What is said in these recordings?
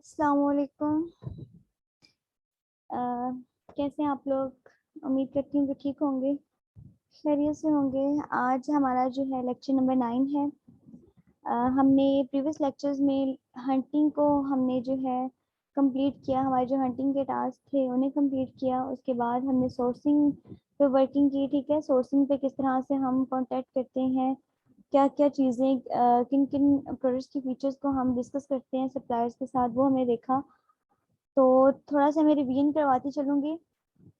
अस्सलाम वालेकुम। अ, कैसे हैं आप लोग? उम्मीद करती हूँ कि ठीक होंगे, खैरियत से होंगे। आज हमारा जो है लेक्चर नंबर 9 है। हमने प्रीवियस लेक्चर्स में हंटिंग को हमने जो है कंप्लीट किया। हमारे जो हंटिंग के टास्क थे उन्हें कंप्लीट किया। उसके बाद हमने सोर्सिंग पे वर्किंग की। ठीक है, सोर्सिंग पे किस तरह से हम कांटेक्ट करते हैं, क्या क्या चीज़ें, किन किन प्रोडक्ट्स की फीचर्स को हम डिस्कस करते हैं सप्लायर्स के साथ, वो हमने देखा। तो थोड़ा सा मैं रिवीजन करवाती चलूँगी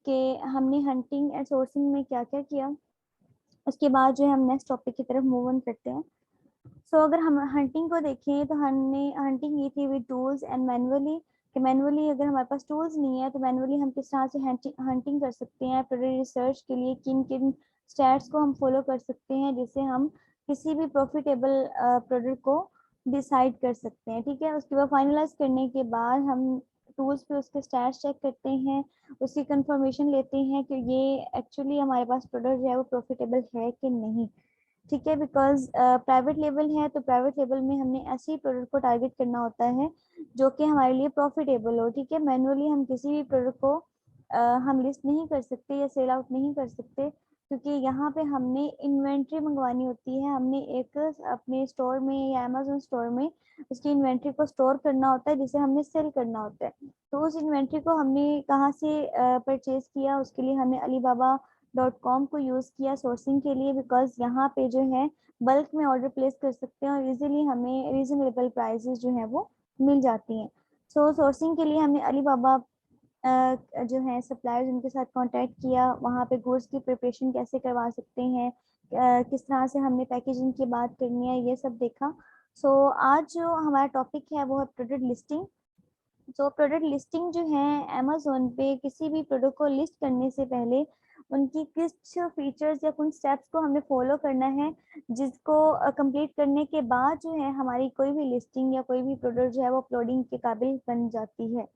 कि हमने हंटिंग एंड सोर्सिंग में क्या क्या किया। उसके बाद जो है हम नेक्स्ट टॉपिक की तरफ मूव ऑन करते हैं। अगर हम हंटिंग को देखें तो हमने हंटिंग की थी विद टूल्स एंड मैनुअली। कि मैनुअली अगर हमारे पास टूल्स नहीं है तो मैनुअली हम किस तरह से हंटिंग कर सकते हैं। प्रोडक्ट रिसर्च के लिए किन किन स्टेप्स को हम फॉलो कर सकते हैं जिससे हम किसी भी प्रॉफिटेबल प्रोडक्ट को डिसाइड कर सकते हैं। ठीक है, उसके बाद फाइनलाइज करने के बाद हम टूल्स पे उसके स्टैट्स चेक करते हैं, उसकी कंफर्मेशन लेते हैं कि ये एक्चुअली हमारे पास प्रोडक्ट जो है वो प्रॉफिटेबल है कि नहीं। ठीक है, बिकॉज प्राइवेट लेवल है तो प्राइवेट लेवल में हमने ऐसी प्रोडक्ट को टारगेट करना होता है जो कि हमारे लिए प्रॉफिटेबल हो। ठीक है, मैनुअली हम किसी भी प्रोडक्ट को हम लिस्ट नहीं कर सकते या सेल आउट नहीं कर सकते, क्योंकि यहाँ पे हमने इन्वेंट्री मंगवानी होती है। हमने एक अपने स्टोर में या अमेजोन स्टोर में उसकी इन्वेंट्री को स्टोर करना होता है जिसे हमने सेल करना होता है। तो उस इन्वेंट्री को हमने कहाँ से परचेज किया, उसके लिए हमने alibaba.com को यूज़ किया सोर्सिंग के लिए, बिकॉज यहाँ पे जो है बल्क में ऑर्डर प्लेस कर सकते हैं और इजीली हमें रीजनेबल प्राइसेस जो है वो मिल जाती हैं। सोर्सिंग के लिए हमने अलीबाबा जो है सप्लायर्स उनके साथ कांटेक्ट किया, वहाँ पे गुड्स की प्रिपरेशन कैसे करवा सकते हैं, किस तरह से हमने पैकेजिंग की बात करनी है, ये सब देखा। आज जो हमारा टॉपिक है वो है प्रोडक्ट लिस्टिंग। प्रोडक्ट लिस्टिंग जो है अमेजोन पे किसी भी प्रोडक्ट को लिस्ट करने से पहले उनकी किस फीचर्स या कुछ स्टेप्स को हमें फॉलो करना है, जिसको कंप्लीट करने के बाद जो है हमारी कोई भी लिस्टिंग या कोई भी प्रोडक्ट जो है वो अपलोडिंग के काबिल बन जाती है।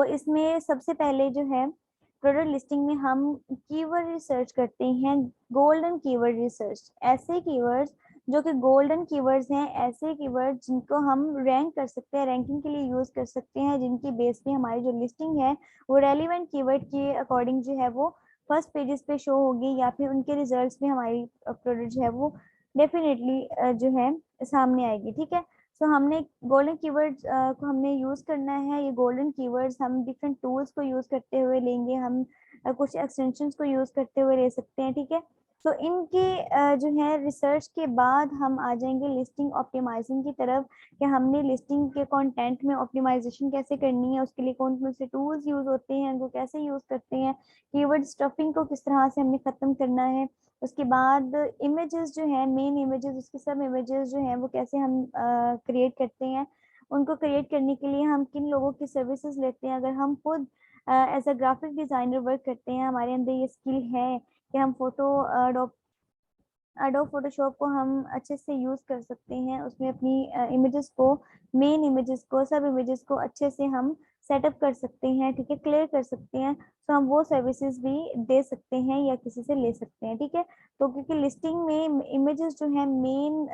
इसमें सबसे पहले जो है प्रोडक्ट लिस्टिंग में हम कीवर्ड रिसर्च करते हैं। गोल्डन कीवर्ड रिसर्च, ऐसे कीवर्ड्स जो कि गोल्डन कीवर्ड्स हैं, ऐसे कीवर्ड जिनको हम रैंक कर सकते हैं, रैंकिंग के लिए यूज कर सकते हैं, जिनकी बेस पे हमारी जो लिस्टिंग है वो रेलिवेंट कीवर्ड के अकॉर्डिंग जो है वो फर्स्ट पेजेस पे शो होगी, या फिर उनके रिजल्ट्स में हमारी प्रोडक्ट जो है वो डेफिनेटली जो है सामने आएगी। ठीक है, हमने गोल्डन कीवर्ड्स को हमने यूज करना है। ये गोल्डन कीवर्ड्स हम डिफरेंट टूल्स को यूज करते हुए लेंगे, हम कुछ एक्सटेंशंस को यूज करते हुए ले सकते हैं। ठीक है, इनके जो है रिसर्च के बाद हम आ जाएंगे लिस्टिंग ऑप्टिमाइजिंग की तरफ, कि हमने लिस्टिंग के कंटेंट में ऑप्टिमाइजेशन कैसे करनी है, उसके लिए कौन कौन से टूल्स यूज होते हैं, उनको कैसे यूज करते हैं, कीवर्ड स्टफिंग को किस तरह से हमने खत्म करना है। उसके बाद इमेजेस जो है, मेन इमेजेस, उसके सब इमेजेस जो है वो कैसे हम क्रिएट करते हैं। उनको क्रिएट करने के लिए हम किन लोगों की सर्विसेज लेते हैं। अगर हम खुद as a graphic designer work करते हैं, हमारे अंदर ये स्किल है कि हम एडोब फोटोशॉप को हम अच्छे से यूज कर सकते हैं, उसमें अपनी इमेजेस को, मेन इमेजेस को, सब इमेजेस को अच्छे से हम सेटअप कर सकते हैं। ठीक है, क्लियर कर सकते हैं। हम वो सर्विसेज भी दे सकते हैं या किसी से ले सकते हैं। ठीक है, क्योंकि लिस्टिंग में इमेजेस जो है मेन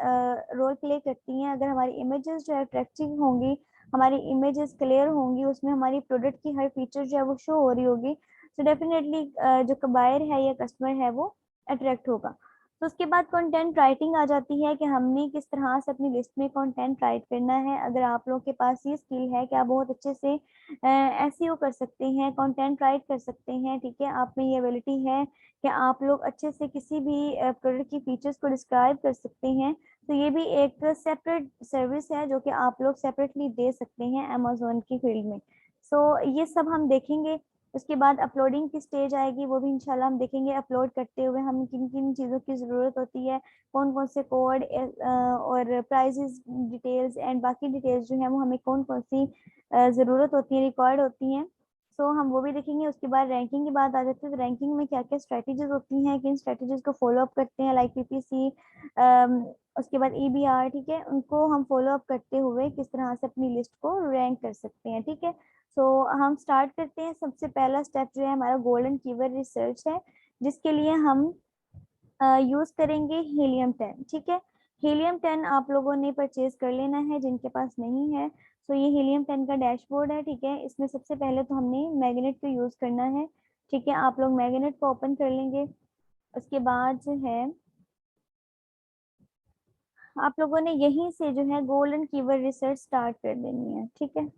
रोल प्ले करती हैं। अगर हमारी इमेजेस जो है अट्रैक्टिव होंगी, हमारी इमेजेस क्लियर होंगी, उसमें हमारी प्रोडक्ट की हर फीचर जो है वो शो हो रही होगी, तो डेफिनेटली जो बायर है या कस्टमर है वो अट्रैक्ट होगा। उसके बाद कंटेंट राइटिंग आ जाती है कि हमने किस तरह से अपनी लिस्ट में कंटेंट राइट करना है। अगर आप लोगों के पास ये स्किल है कि आप बहुत अच्छे से एसईओ कर सकते हैं, कंटेंट राइट कर सकते हैं, ठीक है, आप में ये एबिलिटी है कि आप लोग अच्छे से किसी भी प्रोडक्ट की फीचर्स को डिस्क्राइब कर सकते हैं, तो ये भी एक सेपरेट सर्विस है जो कि आप लोग सेपरेटली दे सकते हैं अमेजोन की फील्ड में। ये सब हम देखेंगे। उसके बाद अपलोडिंग की स्टेज आएगी, वो भी इंशाल्लाह हम देखेंगे। अपलोड करते हुए हम किन किन चीज़ों की ज़रूरत होती है, कौन कौन से कोड और प्राइजेस डिटेल्स एंड बाकी डिटेल्स जो है वो हमें कौन कौन सी ज़रूरत होती है, रिक्वायर्ड होती हैं। हम वो भी देखेंगे। उसके बाद रैंकिंग की बात आ जाती है, तो रैंकिंग में क्या क्या स्ट्रेटजीज होती हैं, किन स्ट्रेटजीज को फॉलो अप करते हैं, लाइक पीपीसी, उसके बाद ईबीआर। ठीक है, उनको हम फॉलो अप करते हुए किस तरह से अपनी लिस्ट को रैंक कर सकते हैं। ठीक है, हम स्टार्ट करते हैं। सबसे पहला स्टेप जो है हमारा गोल्डन कीवर्ड रिसर्च है, जिसके लिए हम यूज करेंगे हीलियम 10। ठीक है, हीलियम 10 आप लोगों ने परचेज कर लेना है जिनके पास नहीं है। तो ये हीलियम 10 का डैशबोर्ड है, ठीक है। इसमें सबसे पहले तो हमने मैग्नेट को यूज करना है, ठीक है। आप लोग मैग्नेट को ओपन कर लेंगे। उसके बाद जो है आप लोगों ने यहीं से जो है गोल्डन कीवर्ड रिसर्च स्टार्ट कर देनी है, ठीक है।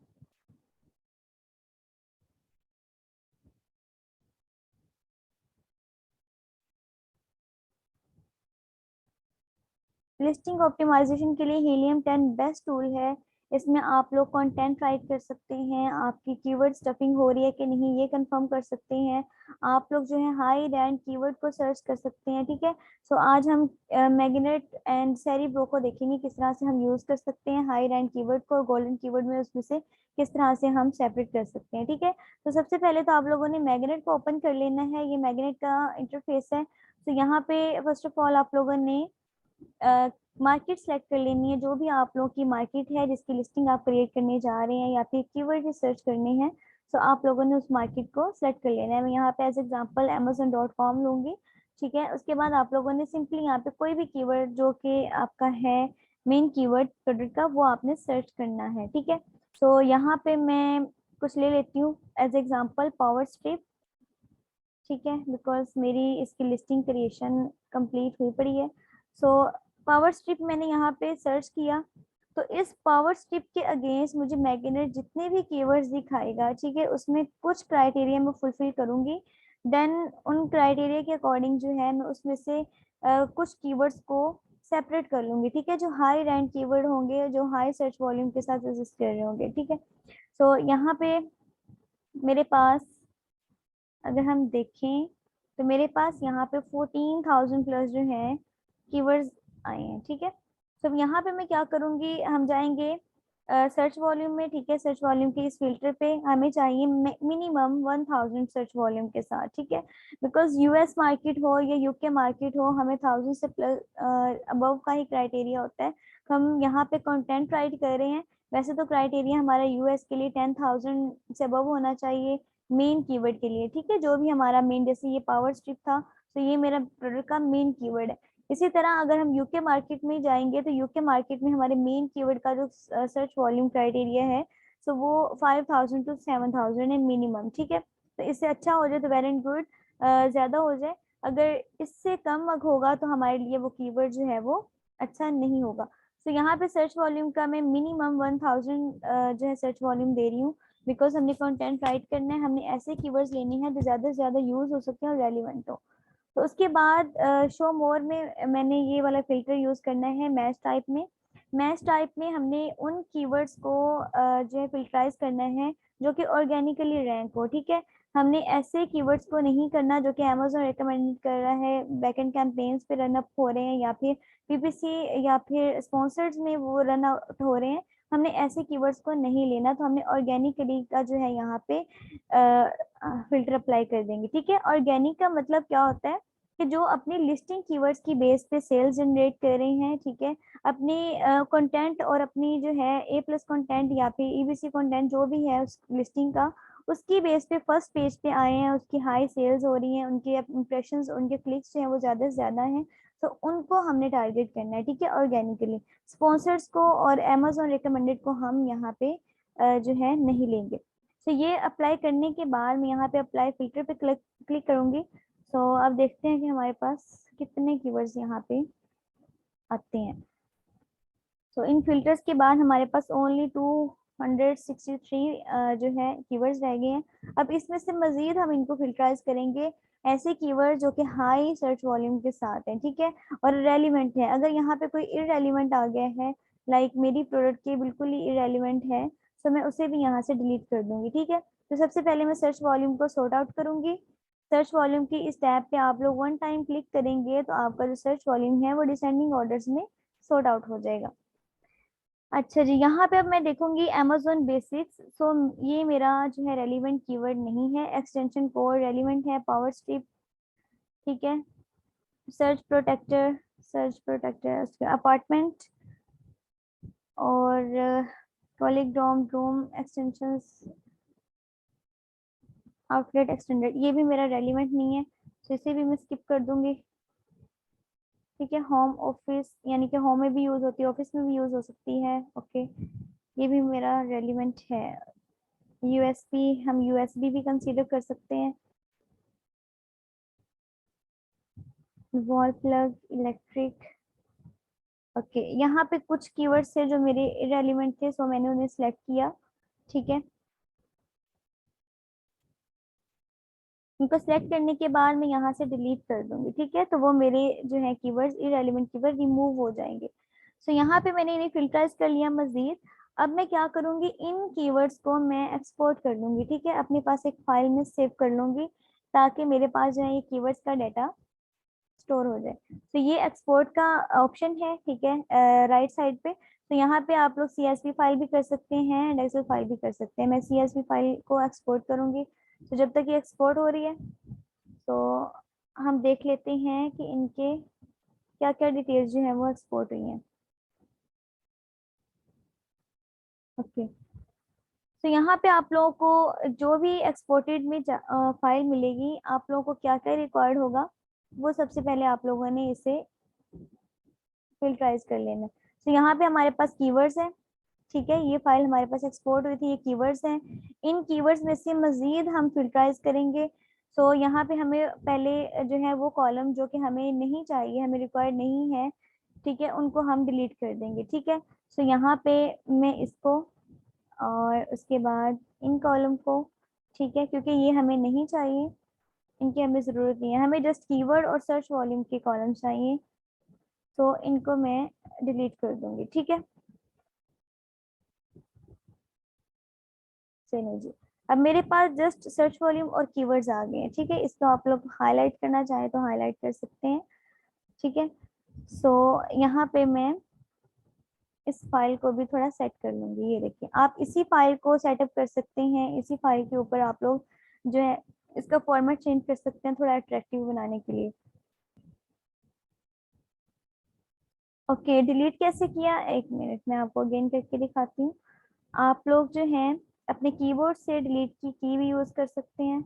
लिस्टिंग ऑप्टिमाइजेशन के लिए हीलियम 10 बेस्ट टूल है। इसमें आप लोग कंटेंट राइट कर सकते हैं, आपकी कीवर्ड स्टफिंग हो रही है कि नहीं ये कंफर्म कर सकते हैं। आप लोग जो है हाई रैंक कीवर्ड को सर्च कर सकते हैं, ठीक है। सो आज हम मैग्नेट एंड सेरिब्रो को देखेंगे किस तरह से हम यूज कर सकते हैं हाई रैंक कीवर्ड को, और गोल्डन कीवर्ड में उसमें से किस तरह से हम सेपरेट कर सकते हैं, ठीक है। तो सबसे पहले तो आप लोगों ने मैग्नेट को ओपन कर लेना है। ये मैग्नेट का इंटरफेस है। तो यहाँ पे फर्स्ट ऑफ ऑल आप लोगों ने मार्केट सेलेक्ट कर लेनी है, जो भी आप लोगों की मार्केट है जिसकी लिस्टिंग आप क्रिएट करने जा रहे हैं या फिर कीवर्ड रिसर्च करने हैं। तो आप लोगों ने उस मार्केट को सेलेक्ट कर लेना है। मैं यहाँ पे एज एग्जांपल amazon.com लूंगी, ठीक है। उसके बाद आप लोगों ने सिंपली यहाँ पे कोई भी कीवर्ड जो कि आपका है मेन कीवर्ड प्रोडक्ट का, वो आपने सर्च करना है, ठीक है। तो यहाँ पे मैं कुछ ले लेती हूँ एज एग्जाम्पल पावर स्ट्रिप, ठीक है, बिकॉज मेरी इसकी लिस्टिंग क्रिएशन कंप्लीट हुई पड़ी है। सो पावर स्ट्रिप मैंने यहाँ पे सर्च किया, तो इस पावर स्ट्रिप के अगेंस्ट मुझे मैग्नेट जितने भी कीवर्ड्स दिखाएगा, ठीक है, उसमें कुछ क्राइटेरिया मैं फुलफिल करूंगी। देन उन क्राइटेरिया के अकॉर्डिंग जो है मैं उसमें से कुछ कीवर्ड्स को सेपरेट कर लूंगी, ठीक है, जो हाई रैंक कीवर्ड होंगे, जो हाई सर्च वॉल्यूम के साथ एग्जिस्ट कर रहे होंगे, ठीक है। सो यहाँ पे मेरे पास अगर हम देखें तो मेरे पास यहाँ पे 14,000 प्लस जो है कीवर्ड्स आए हैं, ठीक है। तो यहाँ पे मैं क्या करूँगी, हम जाएंगे सर्च वॉल्यूम में, ठीक है। सर्च वॉल्यूम के इस फिल्टर पे हमें चाहिए मिनिमम 1000 सर्च वॉल्यूम के साथ, ठीक है। बिकॉज यूएस मार्केट हो या यूके मार्केट हो, हमें 1000 से प्लस अबव का ही क्राइटेरिया होता है। तो हम यहाँ पे कंटेंट राइट कर रहे हैं, वैसे तो क्राइटेरिया हमारा यूएस के लिए 10,000 से अबव होना चाहिए मेन कीवर्ड के लिए, ठीक है। जो भी हमारा मेन, जैसे ये पावर स्ट्रिप था, तो ये मेरा प्रोडक्ट का मेन कीवर्ड है। इसी तरह अगर हम यूके मार्केट में जाएंगे तो यूके मार्केट में हमारे मेन कीवर्ड का जो सर्च वॉल्यूम क्राइटेरिया है, तो वो 5,000 टू 7,000 है मिनिमम, ठीक है। तो इससे अच्छा हो जाए तो वेरी गुड, ज्यादा हो जाए। अगर इससे कम होगा तो हमारे लिए वो कीवर्ड जो है वो अच्छा नहीं होगा। तो यहाँ पे सर्च वॉल्यूम का मैं मिनिमम 1000 जो है सर्च वॉल्यूम दे रही हूँ, बिकॉज हमने कंटेंट राइट करना है, हमने ऐसे कीवर्ड्स लेने हैं जो ज्यादा से ज्यादा यूज हो सके और रेलिवेंट हो। तो उसके बाद शो मोर में मैंने ये वाला फिल्टर यूज करना है मैच टाइप में। मैच टाइप में हमने उन कीवर्ड्स को जो है फिल्टराइज करना है जो कि ऑर्गेनिकली रैंक हो, ठीक है। हमने ऐसे कीवर्ड्स को नहीं करना जो कि अमेजोन रिकमेंड कर रहा है, बैकएंड कैंपेन्स पे रन अप हो रहे हैं या फिर पीपीसी या फिर स्पॉन्सर्स में वो रन आउट हो रहे हैं। हमने ऐसे कीवर्ड्स को नहीं लेना, तो हमने ऑर्गेनिकली का जो है यहाँ पे फिल्टर अप्लाई कर देंगे, ठीक है। ऑर्गेनिक का मतलब क्या होता है कि जो अपनी लिस्टिंग कीवर्ड्स की बेस पे सेल्स जनरेट कर रहे हैं, ठीक है। अपनी कंटेंट और अपनी जो है ए प्लस कंटेंट या फिर ईबीसी कंटेंट जो भी है उस लिस्टिंग का, उसकी बेस पे फर्स्ट पेज पे आए हैं, उसकी हाई सेल्स हो रही हैं, उनके इंप्रेशंस, उनके क्लिक्स जो हैं वो ज़्यादा से ज़्यादा हैं, तो उनको हमने टारगेट करना है, ठीक है, ऑर्गेनिकली। स्पॉन्सर्स को और अमेजोन रिकमेंडेड को हम यहाँ पे जो है नहीं लेंगे। तो ये अप्लाई करने के बाद मैं यहाँ पे अप्लाई फिल्टर पे क्लिक क्लिक करूंगी। तो अब देखते हैं कि हमारे पास कितने कीवर्ड्स यहाँ पे आते हैं। तो इन फिल्टर्स के बाद हमारे पास ओनली 263 जो है कीवर्ड्स रह गए हैं। अब इसमें से मजीद हम इनको फिल्टराइज करेंगे ऐसे कीवर्ड जो कि हाई सर्च वॉल्यूम के साथ हैं, ठीक है, और रेलिवेंट है। अगर यहाँ पे कोई इरेलीवेंट आ गया है, लाइक मेरी प्रोडक्ट के बिल्कुल ही इरेलीवेंट है, तो मैं उसे भी यहाँ से डिलीट कर दूंगी, ठीक है। तो सबसे पहले मैं सर्च वॉल्यूम को सॉर्ट आउट करूंगी। सर्च वॉल्यूम की इस टैब पे आप लोग वन टाइम क्लिक करेंगे तो आपका जो सर्च वॉल्यूम है वो डिसेंडिंग ऑर्डर्स में सॉर्ट आउट हो जाएगा। अच्छा जी, यहाँ पे अब मैं देखूंगी Amazon बेसिक्स। सो ये मेरा जो है रेलिवेंट कीवर्ड नहीं है। एक्सटेंशन कोड रेलिवेंट है, पावर स्ट्रिप, ठीक है। सर्च प्रोटेक्टर उसके अपार्टमेंट और college dorm room extensions, outlet extended, ये भी मेरा रेलिवेंट नहीं है, तो इसे भी मैं स्किप कर दूंगी। ठीक है। होम ऑफिस यानी कि होम में भी यूज होती है, ऑफिस में भी यूज हो सकती है। ओके, ये भी मेरा रेलिवेंट है। यूएसबी, हम यूएसबी भी कंसीडर कर सकते हैं। Wall plug, electric. ओके, यहाँ पे कुछ कीवर्ड्स थे जो मेरे इररिलेवेंट थे, सो मैंने उन्हें सिलेक्ट किया। ठीक है, उनको सिलेक्ट करने के बाद मैं यहाँ से डिलीट कर दूंगी। ठीक है, तो वो मेरे जो है कीवर्ड्स, इररिलेवेंट कीवर्ड रिमूव हो जाएंगे। सो यहाँ पे मैंने इन्हें फिल्टराइज कर लिया मजीद। अब मैं क्या करूंगी, इन कीवर्ड्स को मैं एक्सपोर्ट कर लूंगी। ठीक है, अपने पास एक फाइल में सेव कर लूंगी ताकि मेरे पास जो है ये कीवर्ड्स का डाटा स्टोर हो जाए। तो ये एक्सपोर्ट का ऑप्शन है। ठीक है, राइट साइड पे। तो यहाँ पे आप लोग CSV फाइल भी कर सकते हैं एंड एक्सेल फाइल भी कर सकते हैं। मैं CSV फाइल को एक्सपोर्ट करूंगी। तो जब तक ये एक्सपोर्ट हो रही है तो हम देख लेते हैं कि इनके क्या क्या डिटेल्स जो है वो एक्सपोर्ट हुई हैं। ओके, तो यहाँ पे आप लोगों को जो भी एक्सपोर्टेड में फाइल मिलेगी, आप लोगों को क्या क्या रिक्वायर्ड होगा, वो सबसे पहले आप लोगों ने इसे फिल्टराइज कर लेना। तो यहाँ पे हमारे पास कीवर्ड्स हैं। ठीक है, ये फाइल हमारे पास एक्सपोर्ट हुई थी, ये कीवर्ड्स हैं। इन कीवर्ड्स में से मजीद हम फिल्टराइज करेंगे। सो यहाँ पे हमें पहले जो है वो कॉलम जो कि हमें नहीं चाहिए, हमें रिक्वायर्ड नहीं है, ठीक है, उनको हम डिलीट कर देंगे। ठीक है, सो यहाँ पे मैं इसको और उसके बाद इन कॉलम को, ठीक है, क्योंकि ये हमें नहीं चाहिए, इनकी हमें ज़रूरत नहीं है, हमें जस्ट कीवर्ड और सर्च वॉल्यूम के कॉलम चाहिए। तो इनको मैं डिलीट कर दूंगी। ठीक है, चलिए जी, अब मेरे पास जस्ट सर्च वॉल्यूम और कीवर्ड्स आ गए हैं। ठीक है, इसको आप लोग हाईलाइट करना चाहें तो हाईलाइट कर सकते हैं। ठीक है, सो यहाँ पे मैं इस फाइल को भी थोड़ा सेट कर लूंगी। ये देखिए, आप इसी फाइल को सेटअप कर सकते हैं। इसी फाइल के ऊपर आप लोग जो है इसका फॉर्मेट चेंज कर सकते हैं थोड़ा अट्रैक्टिव बनाने के लिए। ओके, डिलीट कैसे किया, एक मिनट मैं आपको अगेन करके दिखाती हूँ। आप लोग जो हैं अपने कीबोर्ड से डिलीट की भी यूज कर सकते हैं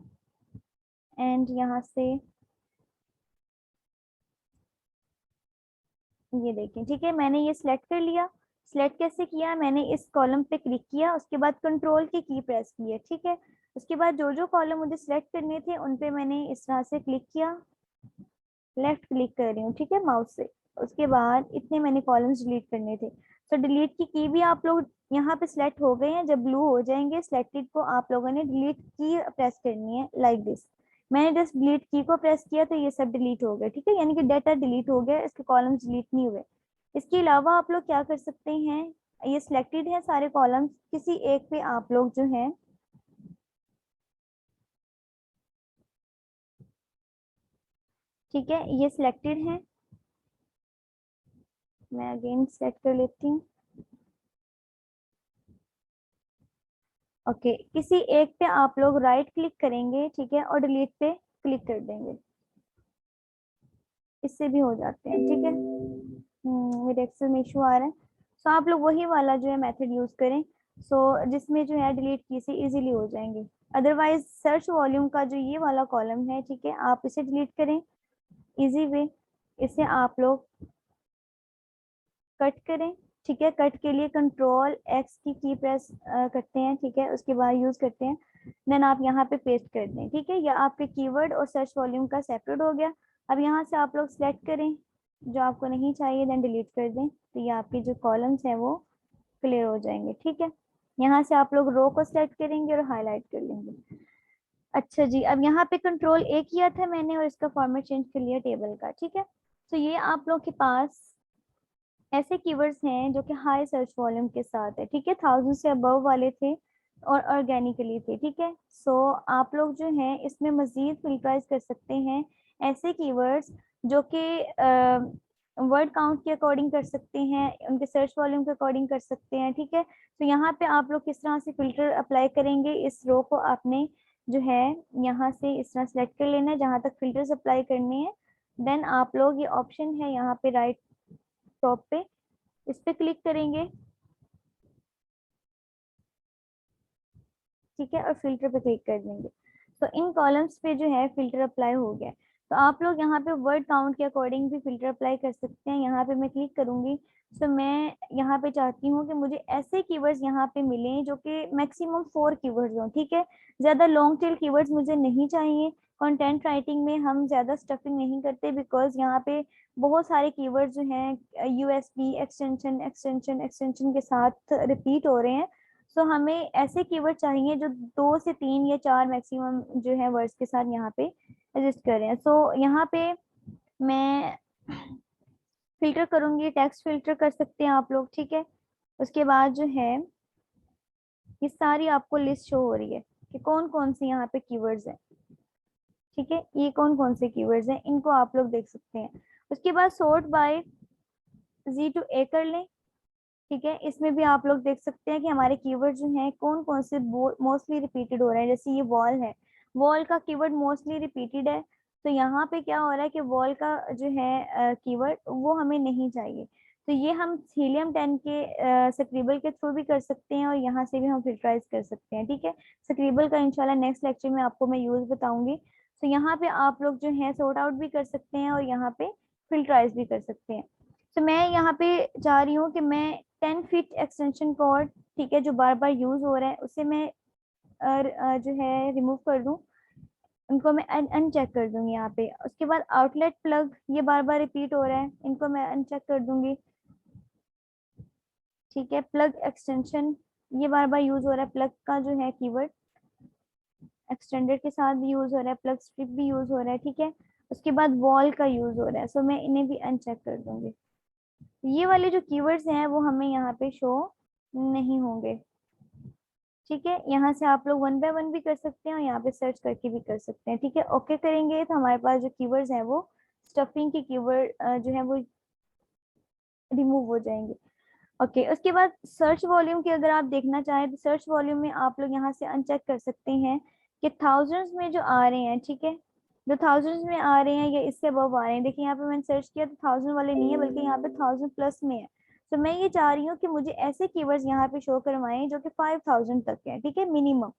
एंड यहाँ से ये देखें। ठीक है, मैंने ये सिलेक्ट कर लिया। सिलेक्ट कैसे किया, मैंने इस कॉलम पे क्लिक किया, उसके बाद कंट्रोल की प्रेस की है। ठीक है, उसके बाद जो जो कॉलम मुझे सिलेक्ट करने थे उन पे मैंने इस तरह से क्लिक किया, लेफ्ट क्लिक कर रही हूँ, ठीक है, माउस से। उसके बाद इतने मैंने कॉलम्स डिलीट करने थे। तो डिलीट की भी आप लोग यहाँ पे सिलेक्ट हो गए हैं। जब ब्लू हो जाएंगे सिलेक्टेड को आप लोगों ने डिलीट की प्रेस करनी है, लाइक दिस। मैंने जस्ट डिलीट की को प्रेस किया तो ये सब डिलीट हो गया। ठीक है, यानी कि डाटा डिलीट हो गया, इसके कॉलम्स डिलीट नहीं हुए। इसके अलावा आप लोग क्या कर सकते हैं, ये सिलेक्टेड है सारे कॉलम्स, किसी एक पे आप लोग जो है ठीक है, ये सिलेक्टेड है, मैं अगेन सेलेक्ट कर लेती हूँ। ओके, किसी एक पे आप लोग राइट क्लिक करेंगे, ठीक है, और डिलीट पे क्लिक कर देंगे, इससे भी हो जाते हैं। ठीक है, मेरे एक्सेल में इशू आ रहा है। सो आप लोग वही वाला जो है मेथड यूज करें, सो जिसमें जो है डिलीट की से इजीली हो जाएंगे। अदरवाइज सर्च वॉल्यूम का जो ये वाला कॉलम है, ठीक है, आप इसे डिलीट करें इजी वे। इसे आप लोग कट करें। ठीक है, कट के लिए कंट्रोल एक्स की प्रेस करते हैं। ठीक है, उसके बाद यूज करते हैं, देन आप यहाँ पे पेस्ट कर दें। ठीक है, या आपके कीवर्ड और सर्च वॉल्यूम का सेपरेट हो गया। अब यहाँ से आप लोग सिलेक्ट करें जो आपको नहीं चाहिए, देन डिलीट कर दें, तो ये आपके जो कॉलम्स हैं वो क्लियर हो जाएंगे। ठीक है, यहाँ से आप लोग रो को सिलेक्ट करेंगे और हाईलाइट कर लेंगे। अच्छा जी, अब यहाँ पे कंट्रोल ए किया था मैंने और इसका फॉर्मेट चेंज कर लिया टेबल का। ठीक है, तो ये आप लोग के पास ऐसे कीवर्ड्स हैं जो कि हाई सर्च वॉल्यूम के साथ है। ठीक है, 1000 से अबव वाले थे और ऑर्गेनिकली थे। ठीक है, सो आप लोग जो हैं इसमें मजीद फिल्टराइज कर सकते हैं ऐसे कीवर्ड्स जो कि वर्ड काउंट के अकॉर्डिंग कर सकते हैं, उनके सर्च वॉल्यूम के अकॉर्डिंग कर सकते हैं। ठीक है, तो यहाँ पे आप लोग किस तरह से फिल्टर अप्लाई करेंगे, इस रो को आपने जो है यहाँ से इस तरह सेलेक्ट कर लेना है जहाँ तक फिल्टर्स अप्लाई करने हैं। देन आप लोग ये ऑप्शन है यहाँ पे राइट टॉप पे, इस पे क्लिक करेंगे। ठीक है, और फिल्टर पे क्लिक कर देंगे। तो इन कॉलम्स पे जो है फिल्टर अप्लाई हो गया। तो आप लोग यहाँ पे वर्ड काउंट के अकॉर्डिंग भी फिल्टर अप्लाई कर सकते हैं। यहाँ पे मैं क्लिक करूंगी तो मैं यहाँ पे चाहती हूँ कि मुझे ऐसे कीवर्ड्स यहाँ पे मिलें जो कि मैक्सिमम 4 कीवर्ड्स हों, ठीक है। ज्यादा लॉन्ग टेल कीवर्ड्स मुझे नहीं चाहिए। कंटेंट राइटिंग में हम ज्यादा स्टफिंग नहीं करते बिकॉज यहाँ पे बहुत सारे कीवर्ड्स जो हैं यूएसपी एक्सटेंशन एक्सटेंशन एक्सटेंशन के साथ रिपीट हो रहे हैं। सो हमें ऐसे कीवर्ड चाहिए जो 2 से 3 या 4 मैक्सिमम जो है वर्ड्स के साथ यहाँ पे एडजस्ट कर रहे हैं। सो यहाँ पे मैं फिल्टर करूंगी, टेक्स्ट फिल्टर कर सकते हैं आप लोग, ठीक है। उसके बाद जो है ये सारी आपको लिस्ट शो हो रही है कि कौन कौन से यहाँ पे कीवर्ड्स हैं, ठीक है। ये कौन कौन से कीवर्ड्स हैं इनको आप लोग देख सकते हैं। उसके बाद सॉर्ट बाय जी टू ए कर लें, ठीक है। इसमें भी आप लोग देख सकते हैं कि हमारे कीवर्ड जो हैं कौन कौन से मोस्टली रिपीटेड हो रहे हैं। जैसे ये वॉल है, वॉल का कीवर्ड मोस्टली रिपीटेड है। तो यहाँ पे क्या हो रहा है कि वॉल का जो है कीवर्ड वो हमें नहीं चाहिए। तो ये हम हीलियम 10 के स्क्रिबल के थ्रू भी कर सकते हैं और यहाँ से भी हम फिल्टराइज कर सकते हैं, ठीक है। स्क्रिबल का इंशाल्लाह नेक्स्ट लेक्चर में आपको मैं यूज बताऊंगी। तो यहाँ पे आप लोग जो है सॉर्ट आउट भी कर सकते हैं और यहाँ पे फिल्टराइज भी कर सकते हैं। तो मैं यहाँ पे चाह रही हूँ कि मैं 10 फीट एक्सटेंशन कॉर्ड, ठीक है, जो बार बार यूज हो रहा है उसे मैं जो है रिमूव कर दूं। इनको मैं अनचेक कर दूंगी यहाँ पे। उसके बाद आउटलेट प्लग, ये बार बार रिपीट हो रहा है, इनको मैं अनचेक कर दूंगी, ठीक है। प्लग एक्सटेंशन, ये बार बार यूज हो रहा है, प्लग का जो है कीवर्ड एक्सटेंडेड के साथ भी यूज हो रहा है, प्लग स्ट्रिप भी यूज हो रहा है, ठीक है। उसके बाद वॉल का यूज हो रहा है, सो मैं इन्हें भी अनचेक कर दूंगी। ये वाले जो कीवर्ड्स हैं वो हमें यहाँ पे शो नहीं होंगे, ठीक है। यहाँ से आप लोग 1 बाय 1 भी कर सकते हैं और यहाँ पे सर्च करके भी कर सकते हैं, ठीक है। ओके करेंगे तो हमारे पास जो कीवर्ड्स हैं वो स्टफिंग के कीवर्ड जो है वो रिमूव हो जाएंगे। ओके उसके बाद सर्च वॉल्यूम की अगर आप देखना चाहें तो सर्च वॉल्यूम में आप लोग यहाँ से अनचेक कर सकते हैं कि थाउजेंड्स में जो आ रहे हैं, ठीक है, जो थाउजेंड्स में आ रहे हैं या इससे अबव आ रहे हैं। देखिए यहाँ पे मैंने सर्च किया तो 1000 वाले नहीं है बल्कि यहाँ पे 1000 प्लस में है। तो मैं ये चाह रही हूँ कि मुझे ऐसे कीवर्ड्स यहाँ पे शो करवाएं जो कि 5000 तक है, ठीक है, मिनिमम।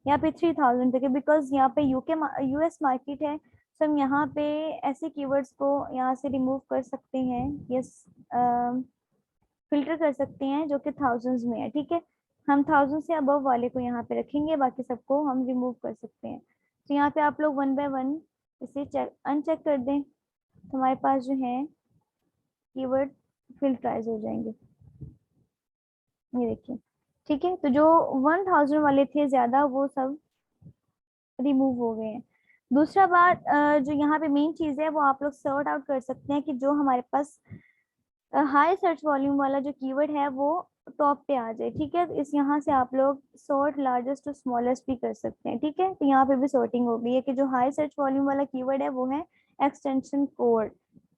यहाँ पे 3000 तक है बिकॉज यहाँ पे यूएस मार्केट है। तो हम यहाँ पे ऐसे कीवर्ड्स को यहाँ से रिमूव कर सकते हैं, यस, फिल्टर कर सकते हैं जो कि थाउजेंड्स में है, ठीक है। हम 1000 से अबव वाले को यहाँ पे रखेंगे, बाकी सबको हम रिमूव कर सकते हैं। तो यहाँ पे आप लोग 1 बाय 1 इसे चेक अनचेक कर दें तो हमारे पास जो है कीवर्ड फिल्टराइज हो जाएंगे, ये देखिए, ठीक है। तो जो 1000 वाले थे ज्यादा वो सब रिमूव हो गए हैं। दूसरा बात जो यहाँ पे मेन चीज है वो आप लोग सॉर्ट आउट कर सकते हैं कि जो हमारे पास हाई सर्च वॉल्यूम वाला जो कीवर्ड है वो टॉप पे आ जाए, ठीक है। तो इस यहाँ से आप लोग सॉर्ट लार्जेस्ट टू स्मॉलेस्ट भी कर सकते हैं, ठीक है। तो यहाँ पे भी सॉर्टिंग हो गई है कि जो हाई सर्च वॉल्यूम वाला कीवर्ड है वो है एक्सटेंशन कोड।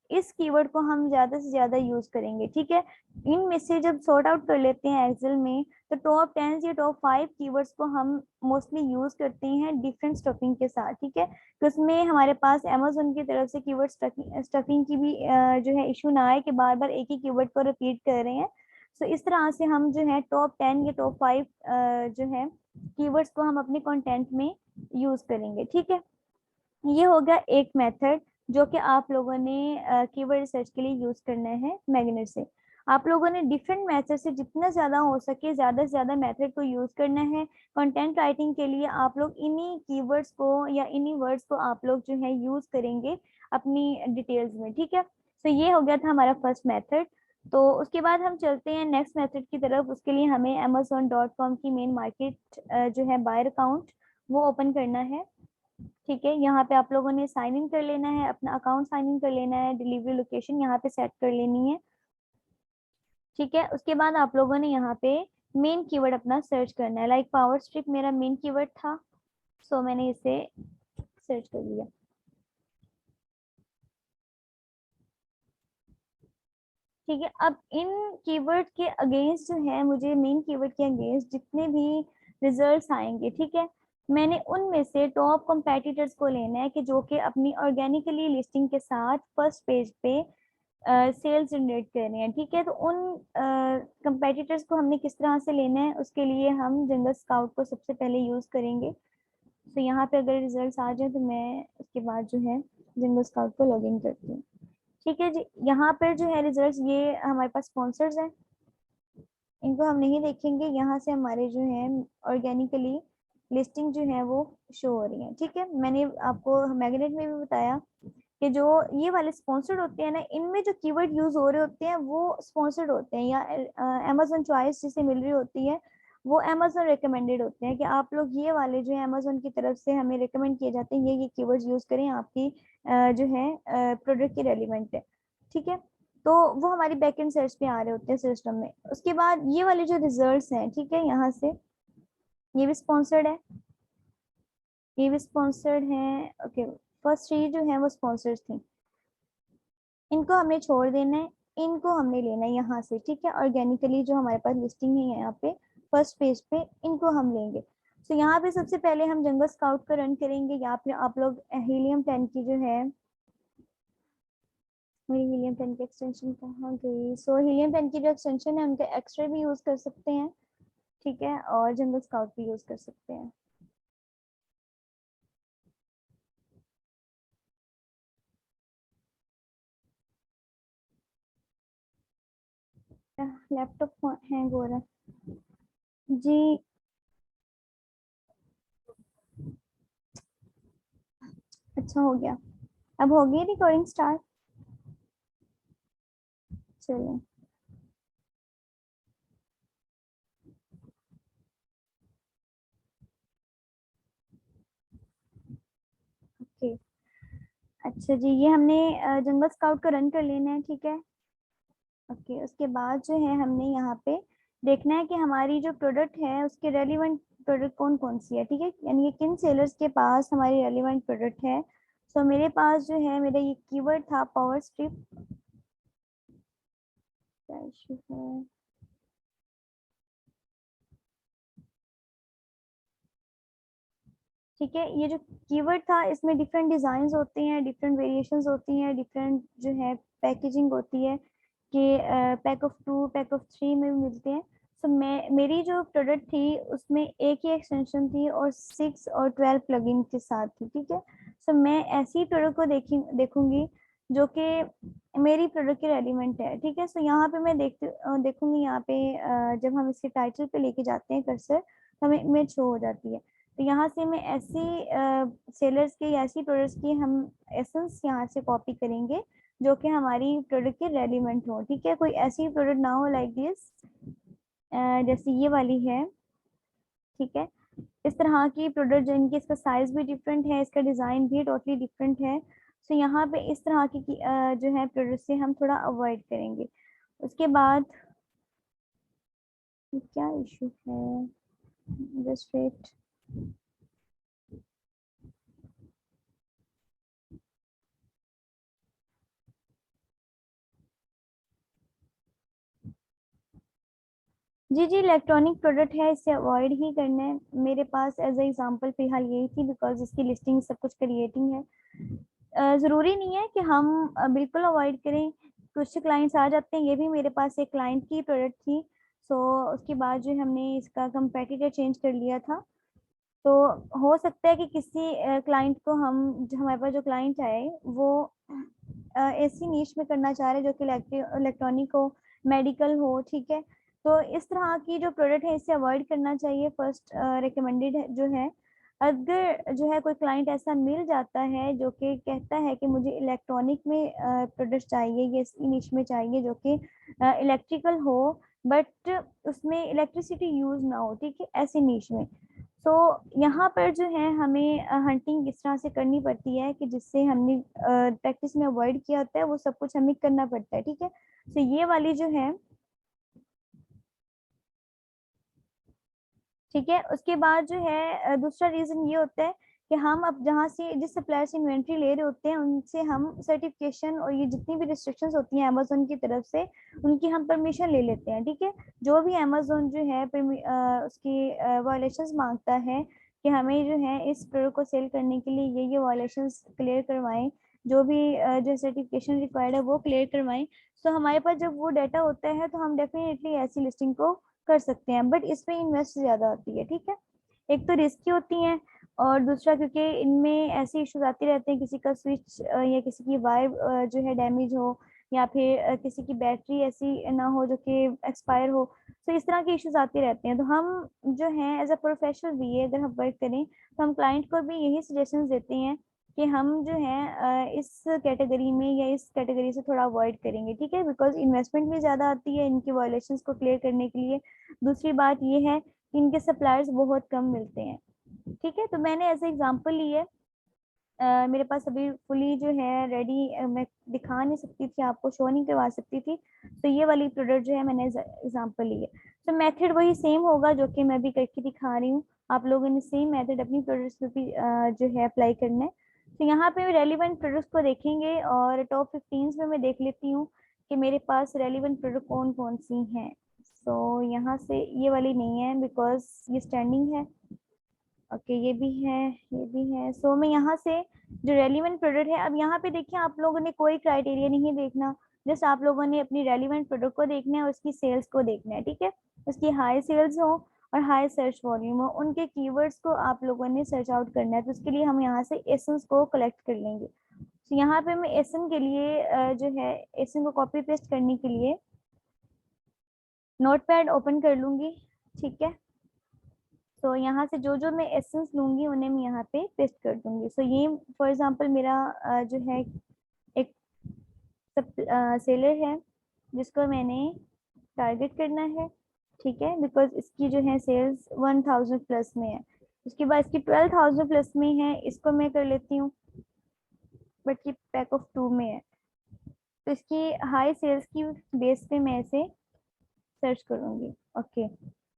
इस कीवर्ड को हम ज्यादा से ज्यादा यूज करेंगे, ठीक है। इनमें से जब सॉर्ट आउट कर लेते हैं एक्सेल में तो टॉप 10 या टॉप 5 कीवर्ड्स को हम मोस्टली यूज करते हैं डिफरेंट स्टफिंग के साथ, ठीक है। तो उसमें हमारे पास अमेजोन की तरफ से कीवर्ड स्टफिंग की भी जो है इशू ना आए कि बार बार एक ही कीवर्ड को रिपीट कर रहे हैं। तो इस तरह से हम जो है टॉप 10 या टॉप 5 जो है कीवर्ड्स को हम अपने कंटेंट में यूज करेंगे, ठीक है। ये हो गया एक मेथड जो कि आप लोगों ने कीवर्ड रिसर्च के लिए यूज करना है मैग्नेट से। आप लोगों ने डिफरेंट मेथड से जितना ज्यादा हो सके ज्यादा से ज्यादा मेथड को यूज करना है। कंटेंट राइटिंग के लिए आप लोग इन्हीं कीवर्ड्स को या इन्हीं वर्ड्स को आप लोग जो है यूज करेंगे अपनी डिटेल्स में, ठीक है। तो ये हो गया था हमारा फर्स्ट मेथड। तो उसके बाद हम चलते हैं नेक्स्ट मेथड की तरफ। उसके लिए हमें amazon.com की मेन मार्केट जो है बायर अकाउंट वो ओपन करना है, ठीक है। यहाँ पे आप लोगों ने साइन इन कर लेना है, अपना अकाउंट साइन इन कर लेना है, डिलीवरी लोकेशन यहाँ पे सेट कर लेनी है, ठीक है। उसके बाद आप लोगों ने यहाँ पे मेन कीवर्ड अपना सर्च करना है। लाइक पावर स्ट्रिप मेरा मेन कीवर्ड था, सो मैंने इसे सर्च कर लिया, ठीक है। अब इन कीवर्ड के अगेंस्ट जो है मुझे मेन कीवर्ड के अगेंस्ट जितने भी रिजल्ट्स आएंगे, ठीक है, मैंने उनमें से टॉप कंपेटिटर्स को लेना है कि जो कि अपनी ऑर्गेनिकली लिस्टिंग के साथ फर्स्ट पेज पे सेल्स जनरेट कर रहे हैं, ठीक है। तो उन कंपेटिटर्स को हमने किस तरह से लेना है उसके लिए हम जंगल स्काउट को सबसे पहले यूज करेंगे। तो यहाँ पे अगर रिजल्ट्स आ जाए तो मैं उसके बाद जो है जिंगल स्काउट को लॉग इन करती हूँ। ठीक है जी, यहाँ पर जो है रिजल्ट्स, ये हमारे पास स्पॉन्सर्स हैं, इनको हम नहीं देखेंगे। यहाँ से हमारे जो है ऑर्गेनिकली लिस्टिंग जो है वो शो हो रही है। ठीक है, मैंने आपको मैग्नेट में भी बताया कि जो ये वाले स्पॉन्सर्ड होते हैं ना, इनमें जो कीवर्ड यूज हो रहे होते हैं वो स्पॉन्सर्ड होते हैं, या अमेजोन चॉइस जिसे मिल रही होती है वो अमेजोन रिकमेंडेड होते हैं कि आप लोग ये वाले जो है अमेजोन की तरफ से हमें रिकमेंड किए जाते हैं, ये कीवर्ड्स यूज करें, आपकी जो है प्रोडक्ट की रेलिवेंट है। ठीक है, तो वो हमारी बैकएंड सर्च पे आ रहे होते हैं सिस्टम में। उसके बाद ये वाले जो रिजल्ट्स हैं, ठीक है, यहाँ से ये भी स्पॉन्सर्ड है, ये भी स्पॉन्सर्ड है। ओके, फर्स्ट थ्री जो है वो स्पॉन्सर्ड थी, इनको हमने छोड़ देना है, इनको हमने लेना है यहाँ से। ठीक है, ऑर्गेनिकली जो हमारे पास लिस्टिंग है यहाँ पे फर्स्ट पेज पे, इनको हम लेंगे। तो यहाँ पे सबसे पहले हम जंगल स्काउट को रन करेंगे, या फिर आप लोग हीलियम 10 की जो है, मेरी हीलियम 10 की एक्सटेंशन कहाँ गई, सो हीलियम 10 की जो एक्सटेंशन है उनका एक्सरे भी यूज कर सकते हैं। ठीक है, और जंगल स्काउट भी यूज कर सकते हैं। लैपटॉप हैंग हो रहा है जी। अच्छा हो गया, अब हो गई रिकॉर्डिंग स्टार्ट। चलिए, ओके। अच्छा जी, ये हमने जंगल स्काउट का रन कर लेना है। ठीक है, ओके। उसके बाद जो है हमने यहाँ पे देखना है कि हमारी जो प्रोडक्ट है उसके रेलिवेंट प्रोडक्ट कौन कौन सी है। ठीक है, यानी कि किन सेलर्स के पास हमारी रेलिवेंट प्रोडक्ट है। सो मेरे पास जो है, मेरा ये कीवर्ड था पावर स्ट्रिप, क्या इशू है, ठीक है। ये जो कीवर्ड था इसमें डिफरेंट डिजाइन होते हैं, डिफरेंट वेरिएशंस होती हैं, डिफरेंट जो है पैकेजिंग होती है कि पैक ऑफ 2, पैक ऑफ 3 में भी मिलते हैं। सो मैं, मेरी जो प्रोडक्ट थी उसमें एक ही एक्सटेंशन थी और 6 और 12 प्लगइन के साथ थी। ठीक है, सो मैं ऐसी प्रोडक्ट को देखूंगी जो कि मेरी प्रोडक्ट के रेलिवेंट है। ठीक है, सो यहाँ पे मैं देखूंगी यहाँ पे जब हम इसके टाइटल पे लेके जाते हैं कर्सर तो हमें इमेज शो हो जाती है। तो यहाँ से मैं ऐसी सेलर्स के या ऐसी प्रोडक्ट्स की हम एसेंस यहाँ से कॉपी करेंगे जो कि हमारी प्रोडक्ट के रेलिवेंट हो। ठीक है, कोई ऐसी प्रोडक्ट ना हो लाइक दिस, जैसे ये वाली है। ठीक है, इस तरह की प्रोडक्ट जिनकी, इसका साइज भी डिफरेंट है, इसका डिजाइन भी टोटली डिफरेंट है। सो यहाँ पे इस तरह की जो है प्रोडक्ट से हम थोड़ा अवॉइड करेंगे। उसके बाद क्या इशू है, जस्ट वेट। जी जी, इलेक्ट्रॉनिक प्रोडक्ट है, इसे अवॉइड ही करना है। मेरे पास एज ए एग्जांपल फिलहाल यही थी बिकॉज इसकी लिस्टिंग सब कुछ क्रिएटिंग है। ज़रूरी नहीं है कि हम बिल्कुल अवॉइड करें, कुछ क्लाइंट्स आ जाते हैं। ये भी मेरे पास एक क्लाइंट की प्रोडक्ट थी। सो उसके बाद जो हमने इसका कंपेटिटर चेंज कर लिया था। तो हो सकता है कि किसी क्लाइंट को हम, जो हमारे पास जो क्लाइंट आए वो ऐसी नीश में करना चाह रहे हैं जो कि इलेक्ट्रॉनिक हो, मेडिकल हो। ठीक है, तो इस तरह की जो प्रोडक्ट है इसे अवॉइड करना चाहिए। फर्स्ट रिकमेंडेड है जो है, अगर जो है कोई क्लाइंट ऐसा मिल जाता है जो कि कहता है कि मुझे इलेक्ट्रॉनिक में प्रोडक्ट चाहिए, ये इस निश में चाहिए जो कि इलेक्ट्रिकल हो बट उसमें इलेक्ट्रिसिटी यूज ना हो। ठीक है, ऐसी निश में। तो यहाँ पर जो है हमें हंटिंग इस तरह से करनी पड़ती है कि जिससे हमने प्रैक्टिस में अवॉइड किया होता है वो सब कुछ हमें करना पड़ता है। ठीक है, तो ये वाली जो है, ठीक है। उसके बाद जो है दूसरा रीजन ये होता है कि हम अब जहाँ से, जिस सप्लायर से इन्वेंट्री ले रहे होते हैं उनसे हम सर्टिफिकेशन और ये जितनी भी रिस्ट्रिक्शंस होती हैं अमेजोन की तरफ से, उनकी हम परमिशन ले लेते हैं। ठीक है, जो भी अमेजोन जो है उसकी वायलेशंस मांगता है कि हमें जो है इस प्रोडक्ट को सेल करने के लिए ये वायलेशंस क्लियर करवाएं, जो भी जो सर्टिफिकेशन रिक्वायर्ड है वो क्लियर करवाएं। तो हमारे पास जब वो डाटा होता है तो हम डेफिनेटली ऐसी लिस्टिंग को कर सकते हैं, बट इसमें इन्वेस्ट ज्यादा होती है। ठीक है, एक तो रिस्की होती है और दूसरा क्योंकि इनमें ऐसे इश्यूज आते रहते हैं, किसी का स्विच या किसी की वायर जो है डैमेज हो, या फिर किसी की बैटरी ऐसी ना हो जो कि एक्सपायर हो। तो इस तरह के इश्यूज आते रहते हैं। तो हम जो है एज अ प्रोफेशनल भी अगर हम वर्क करें तो हम क्लाइंट को भी यही सजेशंस देते हैं कि हम जो है इस कैटेगरी में या इस कैटेगरी से थोड़ा अवॉइड करेंगे, ठीक है, बिकॉज इन्वेस्टमेंट भी ज़्यादा आती है इनकी वायलेशंस को क्लियर करने के लिए। दूसरी बात ये है कि इनके सप्लायर्स बहुत कम मिलते हैं, ठीक है। तो मैंने ऐसे एग्जांपल लिए, मेरे पास अभी फुली जो है रेडी मैं दिखा नहीं सकती थी आपको, शो नहीं करवा सकती थी, तो ये वाली प्रोडक्ट जो है मैंने एग्जांपल ली है। तो मेथड वही सेम होगा जो कि मैं भी करके दिखा रही हूँ। आप लोगों ने सेम मेथड अपनी प्रोडक्ट्स पे भी जो है अप्लाई करना है। तो यहाँ पे रेलिवेंट प्रोडक्ट्स को देखेंगे और टॉप 15 में मैं देख लेती हूँ कि मेरे पास रेलिवेंट प्रोडक्ट कौन कौन सी हैं। तो यहाँ से ये वाली नहीं है बिकॉज ये स्टैंडिंग है। ओके ये भी है, ये भी है। सो मैं यहाँ से जो रेलिवेंट प्रोडक्ट है, अब यहाँ पे देखिए आप लोगों ने कोई क्राइटेरिया नहीं देखना, जस्ट आप लोगों ने अपनी रेलिवेंट प्रोडक्ट को देखना है और उसकी सेल्स को देखना है, ठीक है। उसकी हाई सेल्स हो और हाई सर्च वॉल्यूम हो, उनके कीवर्ड्स को आप लोगों ने सर्च आउट करना है। तो उसके लिए हम यहाँ से एसेंस को कलेक्ट कर लेंगे। तो यहाँ पे मैं एसन के लिए जो है एसन को कॉपी पेस्ट करने के लिए नोटपैड ओपन कर लूंगी, ठीक है। तो यहाँ से जो जो मैं एसेंस लूंगी उन्हें मैं यहाँ पे पेस्ट कर दूंगी। सो ये फॉर एग्जांपल मेरा जो है एक सेलर है जिसको मैंने टारगेट करना है, ठीक है, बिकॉज इसकी जो है सेल्स 1000 प्लस में है। उसके बाद इसकी 12,000 प्लस में है, इसको मैं कर लेती हूँ, बट ये पैक ऑफ 2 में है। तो इसकी हाई सेल्स की बेस पे मैं इसे सर्च करूंगी। ओके,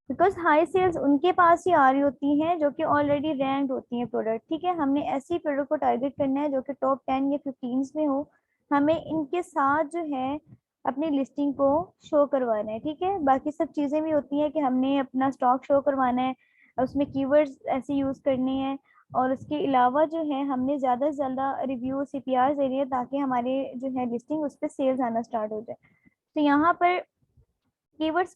बिकॉज हाई सेल्स उनके पास ही आ रही होती हैं जो कि ऑलरेडी रैंक होती हैं प्रोडक्ट, ठीक है। हमने ऐसी प्रोडक्ट को टारगेट करना है जो कि टॉप 10 या 15 में हो। हमें इनके साथ जो है अपनी लिस्टिंग को शो करवाना है, ठीक है। बाकी सब चीज़ें भी होती हैं कि हमने अपना स्टॉक शो करवाना है, उसमें कीवर्ड्स ऐसे यूज़ करने हैं, और उसके अलावा जो है हमने ज़्यादा से ज़्यादा रिव्यू CPR देने हैं ताकि हमारे जो है लिस्टिंग उस पर सेल्स आना स्टार्ट हो जाए। तो यहाँ पर कीवर्ड्स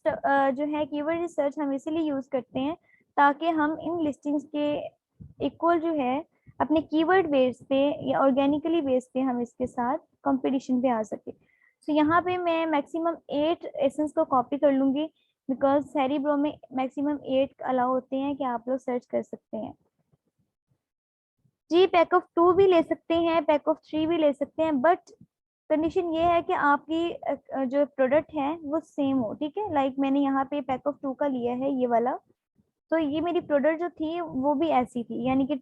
जो है कीवर्ड रिसर्च हम इसीलिए यूज करते हैं ताकि हम इन लिस्टिंग्स के इक्वल जो है अपने कीवर्ड बेस पे या ऑर्गेनिकली बेस पे हम इसके साथ कंपटीशन पे आ सके। तो यहाँ पे मैं मैक्सिमम 8 एसेंस को कॉपी कर लूंगी बिकॉज सैरी ब्रो में मैक्सिमम 8 अलाउ होते हैं कि आप लोग सर्च कर सकते हैं। जी पैक ऑफ 2 भी ले सकते हैं, पैक ऑफ 3 भी ले सकते हैं, बट कंडीशन ये है कि आपकी जो प्रोडक्ट है वो सेम हो, ठीक है। लाइक मैंने यहाँ पे पैक ऑफ 2 का लिया है ये वाला, तो ये मेरी प्रोडक्ट जो थी वो भी ऐसी थी, यानी कि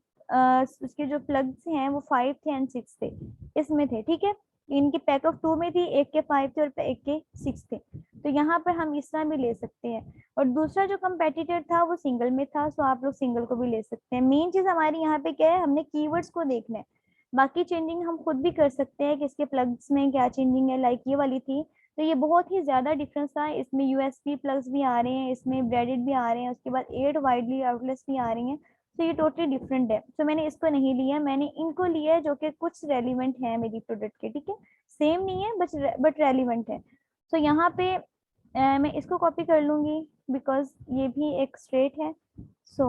उसके जो प्लग्स हैं वो 5 थे एंड 6 थे इसमें थे, ठीक है। इनके पैक ऑफ 2 में थी, एक के 5 थे और एक के 6 थे। तो यहाँ पर हम इस तरह भी ले सकते हैं। और दूसरा जो कंपेटिटर था वो सिंगल में था, सो आप लोग सिंगल को भी ले सकते हैं। मेन चीज हमारी यहाँ पे क्या है, हमने कीवर्ड्स को देखना है। बाकी चेंजिंग हम खुद भी कर सकते हैं कि इसके प्लग्स में क्या चेंजिंग है। लाइक ये वाली थी तो ये बहुत ही ज्यादा डिफरेंस था, इसमें यूएसबी प्लग्स भी आ रहे हैं, इसमें ब्रेडेड भी आ रहे हैं, उसके बाद 8 वाइडली आउटलेट्स भी आ रही हैं। तो ये टोटली डिफरेंट है, तो मैंने इसको नहीं लिया, मैंने इनको लिया है जो कि कुछ रेलिवेंट है मेरी प्रोडक्ट के, ठीक है। सेम नहीं है बट रेलिवेंट है। तो यहाँ पे मैं इसको कॉपी कर लूंगी बिकॉज ये भी एक स्ट्रेट है। सो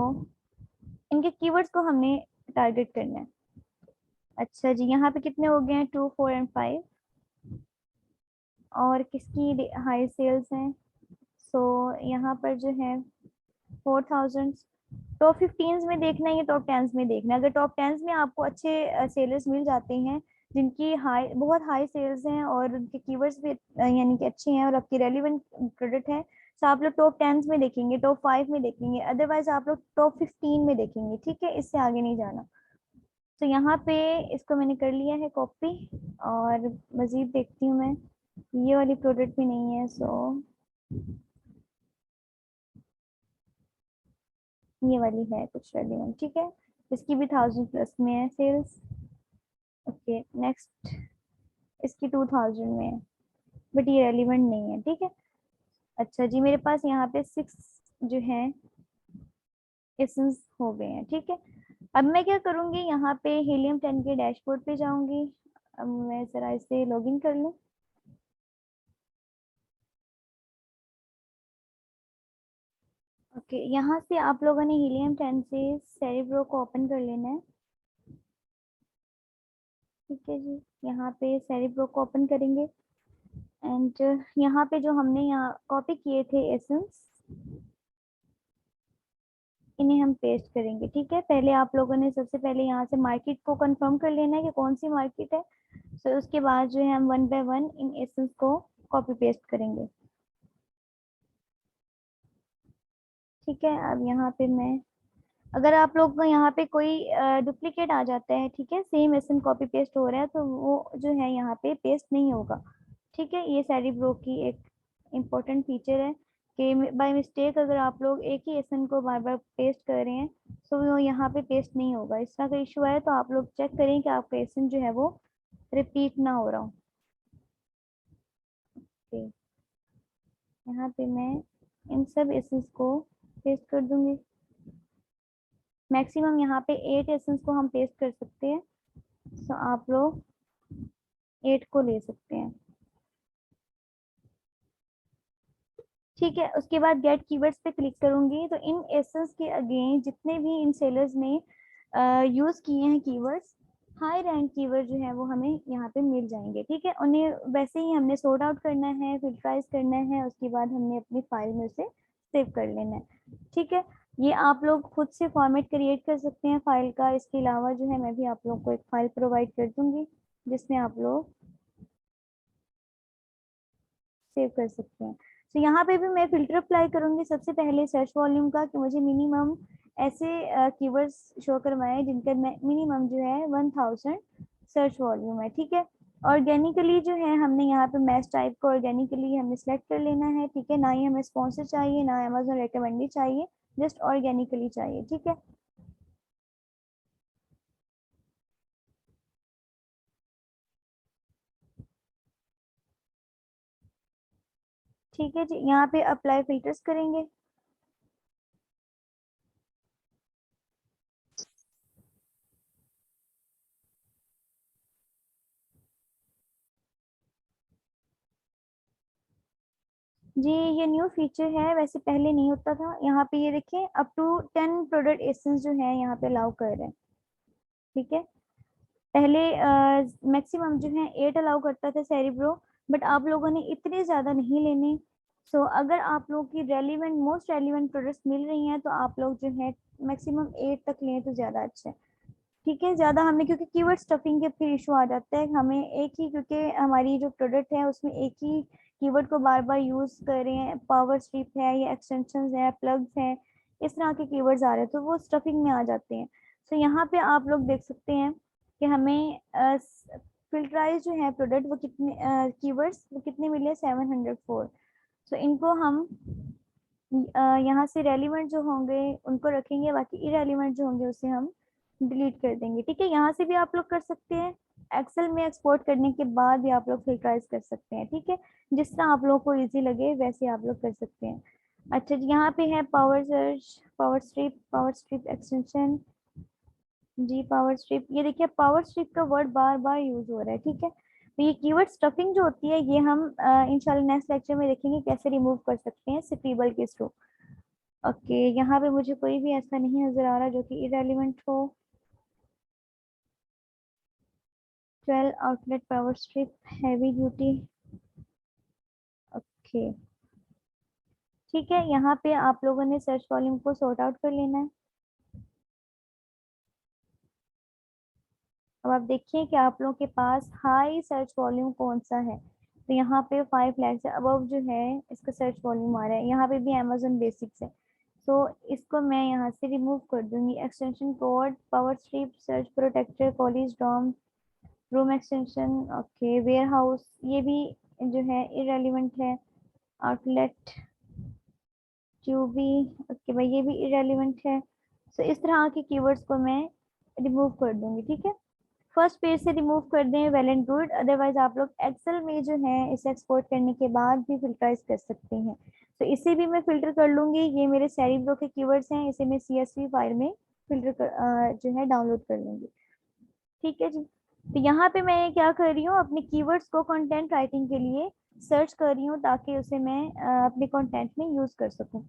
इनके कीवर्ड्स को हमने टारगेट करना है। अच्छा जी, यहाँ पे कितने हो गए हैं, 2 4 एंड 5। और किसकी हाई सेल्स हैं, सो यहाँ पर जो है 4000। टॉप 15 में देखना है या टॉप 10 में देखना है। अगर टॉप 10 में आपको अच्छे सेलर्स मिल जाते हैं जिनकी हाई बहुत हाई सेल्स हैं और उनके कीवर्ड्स भी यानी कि अच्छे हैं और आपकी रेलिवेंट प्रोडक्ट है, तो आप लोग टॉप 10 में देखेंगे, टॉप 5 में देखेंगे, अदरवाइज आप लोग टॉप 15 में देखेंगे, ठीक है। इससे आगे नहीं जाना। तो यहाँ पे इसको मैंने कर लिया है कॉपी, और मजीद देखती हूँ मैं, ये वाली प्रोडक्ट भी नहीं है, सो ये वाली है कुछ रेलिवेंट, ठीक है। इसकी भी 1000 प्लस में है सेल्स। ओके नेक्स्ट, इसकी 2000 में है बट ये रेलिवेंट नहीं है, ठीक है। अच्छा जी, मेरे पास यहाँ पे 6 जो है एसेंस हो गए हैं, ठीक है। अब मैं क्या करूँगी, यहाँ पे हीलियम 10 के डैशबोर्ड पे जाऊंगी। अब मैं जरा इसे लॉगिन कर लूँ। ओके, यहाँ से आप लोगों ने हीलियम 10 से सेरिब्रो को ओपन कर लेना है। ठीक है जी, यहाँ पे सेरिब्रो को ओपन करेंगे एंड यहाँ पे जो हमने यहाँ कॉपी किए थे एसेंस, इन्हें हम पेस्ट करेंगे। ठीक है, पहले आप लोगों ने सबसे पहले यहाँ से मार्केट को कंफर्म कर लेना है कि कौन सी मार्केट है। सो उसके बाद जो है हम one by one in essence को कॉपी पेस्ट करेंगे। ठीक है, अब यहाँ पे मैं, अगर आप लोग को यहाँ पे कोई डुप्लीकेट आ जाता है, ठीक है, सेम एसेंस कॉपी पेस्ट हो रहा है, तो वो जो है यहाँ पे पेस्ट नहीं होगा। ठीक है, ये सेरिब्रो की एक इम्पोर्टेंट फीचर है कि बाय मिस्टेक अगर आप लोग एक ही एसेंस को बार बार पेस्ट कर रहे हैं तो वो यहाँ पे पेस्ट नहीं होगा। इस तरह का इशू है तो आप लोग चेक करें कि आपका एसेंस जो है वो रिपीट ना हो रहा हो। ओके, यहाँ पे मैं इन सब एसेंस को पेस्ट कर दूंगी। मैक्सिमम यहाँ पे 8 एसेंस को हम पेस्ट कर सकते हैं, तो आप लोग 8 को ले सकते हैं। ठीक है, उसके बाद गेट कीवर्ड्स पे क्लिक करूंगी तो इन एसेंस के अगेन जितने भी इन सेलर्स ने यूज किए हैं कीवर्ड्स, हाई रैंक कीवर्ड जो है वो हमें यहाँ पे मिल जाएंगे। ठीक है, उन्हें वैसे ही हमने सॉर्ट आउट करना है, फिल्टराइज करना है, उसके बाद हमने अपनी फाइल में उसे सेव कर लेना है। ठीक है, ये आप लोग खुद से फॉर्मेट क्रिएट कर सकते हैं फाइल का। इसके अलावा जो है मैं भी आप लोग को एक फाइल प्रोवाइड कर दूंगी जिसमें आप लोग सेव कर सकते हैं। तो यहाँ पे भी मैं फिल्टर अप्लाई करूंगी सबसे पहले सर्च वॉल्यूम का, कि मुझे मिनिमम ऐसे कीवर्ड्स शो करवाए जिनका मिनिमम जो है 1000 सर्च वॉल्यूम है। ठीक है, ऑर्गेनिकली जो है हमने यहाँ पे मैच टाइप को ऑर्गेनिकली हमें सिलेक्ट कर लेना है। ठीक है, ना ही हमें स्पॉन्सर चाहिए, ना अमेजोन रिकमेंडेड चाहिए, जस्ट ऑर्गेनिकली चाहिए। ठीक है, ठीक है जी, यहाँ पे अप्लाई फिल्टर्स करेंगे। जी, ये न्यू फीचर है, वैसे पहले नहीं होता था। यहाँ पे ये देखिए अप टू 10 प्रोडक्ट एसेंस जो है यहाँ पे अलाउ कर रहे हैं। ठीक है, पहले मैक्सिमम जो है 8 अलाउ करता था सेरिब्रो, बट आप लोगों ने इतने ज़्यादा नहीं लेने। सो अगर आप लोग की रेलिवेंट मोस्ट रेलिवेंट प्रोडक्ट्स मिल रही हैं तो आप लोग जो है मैक्सिमम 8 तक लें तो ज़्यादा अच्छा है। ठीक है, ज़्यादा हमें क्योंकि कीवर्ड स्टफिंग के फिर इशू आ जाता है, हमें एक ही, क्योंकि हमारी जो प्रोडक्ट है उसमें एक ही कीवर्ड को बार बार यूज कर रहे हैं, पावर स्ट्रिप है या एक्सटेंशंस है, प्लग्स हैं, इस तरह के कीवर्ड्स आ रहे हैं तो वो स्टफिंग में आ जाते हैं। तो यहाँ पे आप लोग देख सकते हैं कि हमें फिल्टराइज जो है प्रोडक्ट वो कितने कीवर्ड्स वो कितने मिले, 704। तो इनको हम यहाँ से रेलिवेंट जो होंगे उनको रखेंगे, बाकी इरेलीवेंट जो होंगे उसे हम डिलीट कर देंगे। ठीक है, यहाँ से भी आप लोग कर सकते हैं, एक्सेल में एक्सपोर्ट करने के बाद भी आप लोग फिल्टराइज कर सकते हैं। ठीक है, जिस तरह आप लोगों को इजी लगे वैसे आप लोग कर सकते हैं। अच्छा जी, यहाँ पे है power search, power strip extension, जी पावर स्ट्रिप। ये देखिए पावर स्ट्रिप का वर्ड बार बार यूज हो रहा है। ठीक है, तो ये कीवर्ड स्टफिंग जो होती है ये हम इंशाल्लाह नेक्स्ट लेक्चर में देखेंगे कैसे रिमूव कर सकते हैं स्क्रीबल के थ्रू। ओके, यहाँ पे मुझे कोई भी ऐसा नहीं नजर आ रहा जो कि इरेलीवेंट हो। 12 outlet power strip heavy duty. Okay, ठीक है, यहाँ पे आप लोगों ने सर्च वॉल्यूम को सॉर्ट आउट कर लेना है। अब आप देखिए कि आप लोगों के पास हाई सर्च वॉल्यूम कौन सा है। तो यहाँ पे 5 लाख से अबव जो है इसका सर्च वॉल्यूम आ रहा है। यहाँ पे भी अमेजोन बेसिक्स है, तो इसको मैं यहाँ से रिमूव कर दूंगी। Extension cord, power strip, surge protector, college dorm, room extension, okay, warehouse, ये भी जो है इरेलीवेंट है। आउटलेट क्यूबी, ओके भाई, ये भी इरेलीवेंट है। तो इस तरह के कीवर्ड्स को मैं रिमूव कर दूंगी। ठीक है, फर्स्ट पेज से रिमूव कर दें, वेल एंड गुड। अदरवाइज आप लोग एक्सेल में जो है इसे एक्सपोर्ट करने के बाद भी फिल्टराइज कर सकते हैं। तो इसे भी मैं फिल्टर कर लूंगी, ये मेरे सेरिब्रो के कीवर्ड्स हैं, इसे मैं CSV फाइल में फिल्टर जो है डाउनलोड कर लूंगी। ठीक है जी, तो यहाँ पे मैं क्या कर रही हूँ, अपने कीवर्ड्स को कंटेंट राइटिंग के लिए सर्च कर रही हूँ ताकि उसे मैं अपने कंटेंट में यूज कर सकूँ।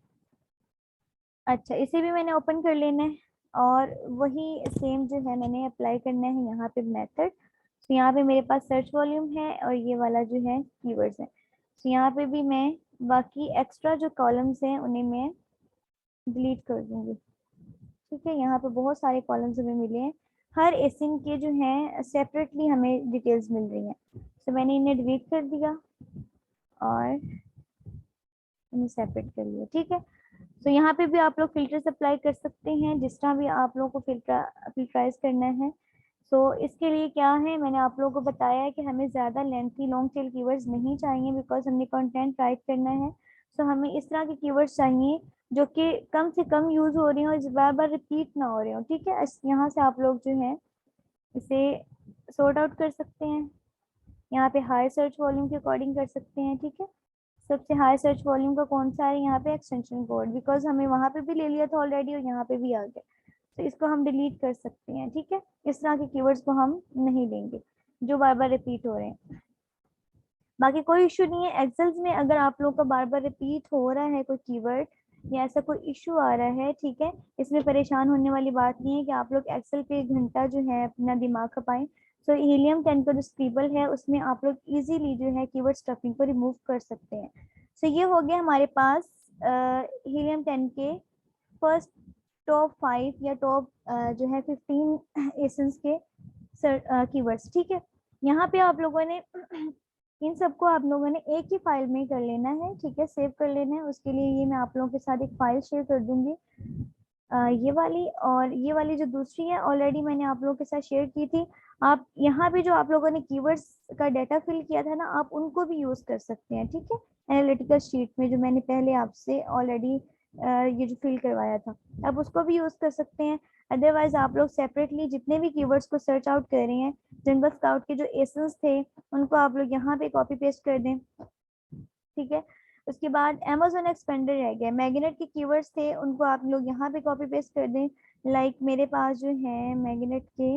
अच्छा, इसे भी मैंने ओपन कर लेना है और वही सेम जो है मैंने अप्लाई करना है यहाँ पे मेथड। तो यहाँ पे मेरे पास सर्च वॉल्यूम है और ये वाला जो है कीवर्ड्स है। तो यहाँ पे भी मैं बाकी एक्स्ट्रा जो कॉलम्स हैं उन्हें मैं डिलीट कर दूंगी। ठीक है, यहाँ पे बहुत सारे कॉलम्स हमें मिले हैं, हर एसिन के जो हैं सेपरेटली हमें डिटेल्स मिल रही हैं। तो मैंने इन्हें डिलीट कर दिया और इन्हें सेपरेट कर लिया। ठीक है, तो यहाँ पे भी आप लोग फिल्टर्स अप्लाई कर सकते हैं जिस तरह भी आप लोगों को फिल्टराइज करना है। सो इसके लिए क्या है, मैंने आप लोगों को बताया है कि हमें ज़्यादा लेंथी लॉन्ग टेल कीवर्ड्स नहीं चाहिए, बिकॉज हमने कंटेंट राइट करना है। सो हमें इस तरह के कीवर्ड्स चाहिए जो कि कम से कम यूज हो रही हो और बार बार रिपीट ना हो रहे हो। ठीक है, यहाँ से आप लोग जो है इसे सॉर्ट आउट कर सकते हैं। यहाँ पे हाई सर्च वॉल्यूम के अकॉर्डिंग कर सकते हैं। ठीक है, सबसे हाई सर्च वॉल्यूम का कौन सा है, यहाँ पे एक्सटेंशन कोड, बिकॉज हमें वहां पे भी ले लिया था ऑलरेडी और यहाँ पे भी आ गया। तो इसको हम डिलीट कर सकते हैं। ठीक है, इस तरह के कीवर्ड्स को हम नहीं लेंगे जो बार बार रिपीट हो रहे हैं। बाकी कोई इशू नहीं है एक्सेल्स में, अगर आप लोगों का बार बार रिपीट हो रहा है कोई कीवर्ड या ऐसा कोई इशू आ रहा है, ठीक है, इसमें परेशान होने वाली बात नहीं है कि आप लोग एक्सेल पे एक घंटा जो है अपना दिमाग खपाएं। सो हीलियम 10 का जो स्क्रिबल है उसमें आप लोग इजीली जो है कीवर्ड स्टफिंग को रिमूव कर सकते हैं। सो ये हो गया हमारे पास हीलियम 10 के फर्स्ट टॉप 5 या टॉप जो है 15 एसेंस के कीवर्ड्स। ठीक है, यहाँ पे आप लोगों ने इन सबको आप लोगों ने एक ही फाइल में कर लेना है। ठीक है, सेव कर लेना है। उसके लिए ये मैं आप लोगों के साथ एक फाइल शेयर कर दूंगी, ये वाली, और ये वाली जो दूसरी है ऑलरेडी मैंने आप लोगों के साथ शेयर की थी। आप यहाँ पे जो आप लोगों ने कीवर्ड्स का डाटा फिल किया था ना, आप उनको भी यूज कर सकते हैं। ठीक है, एनालिटिकल शीट में जो मैंने पहले आपसे ऑलरेडी ये जो फिल करवाया था, आप उसको भी यूज कर सकते हैं। अदरवाइज आप लोग सेपरेटली जितने भी कीवर्ड्स को सर्च आउट कर रहे हैं, जनरल स्काउट के जो एसेंस थे उनको आप लोग यहाँ पे कॉपी पेस्ट कर दें। ठीक है, उसके बाद Amazon एक्सपेंडर रह गया, मैग्नेट के कीवर्ड्स थे उनको आप लोग यहाँ पे कॉपी पेस्ट कर दें। लाइक मेरे पास जो है मैग्नेट के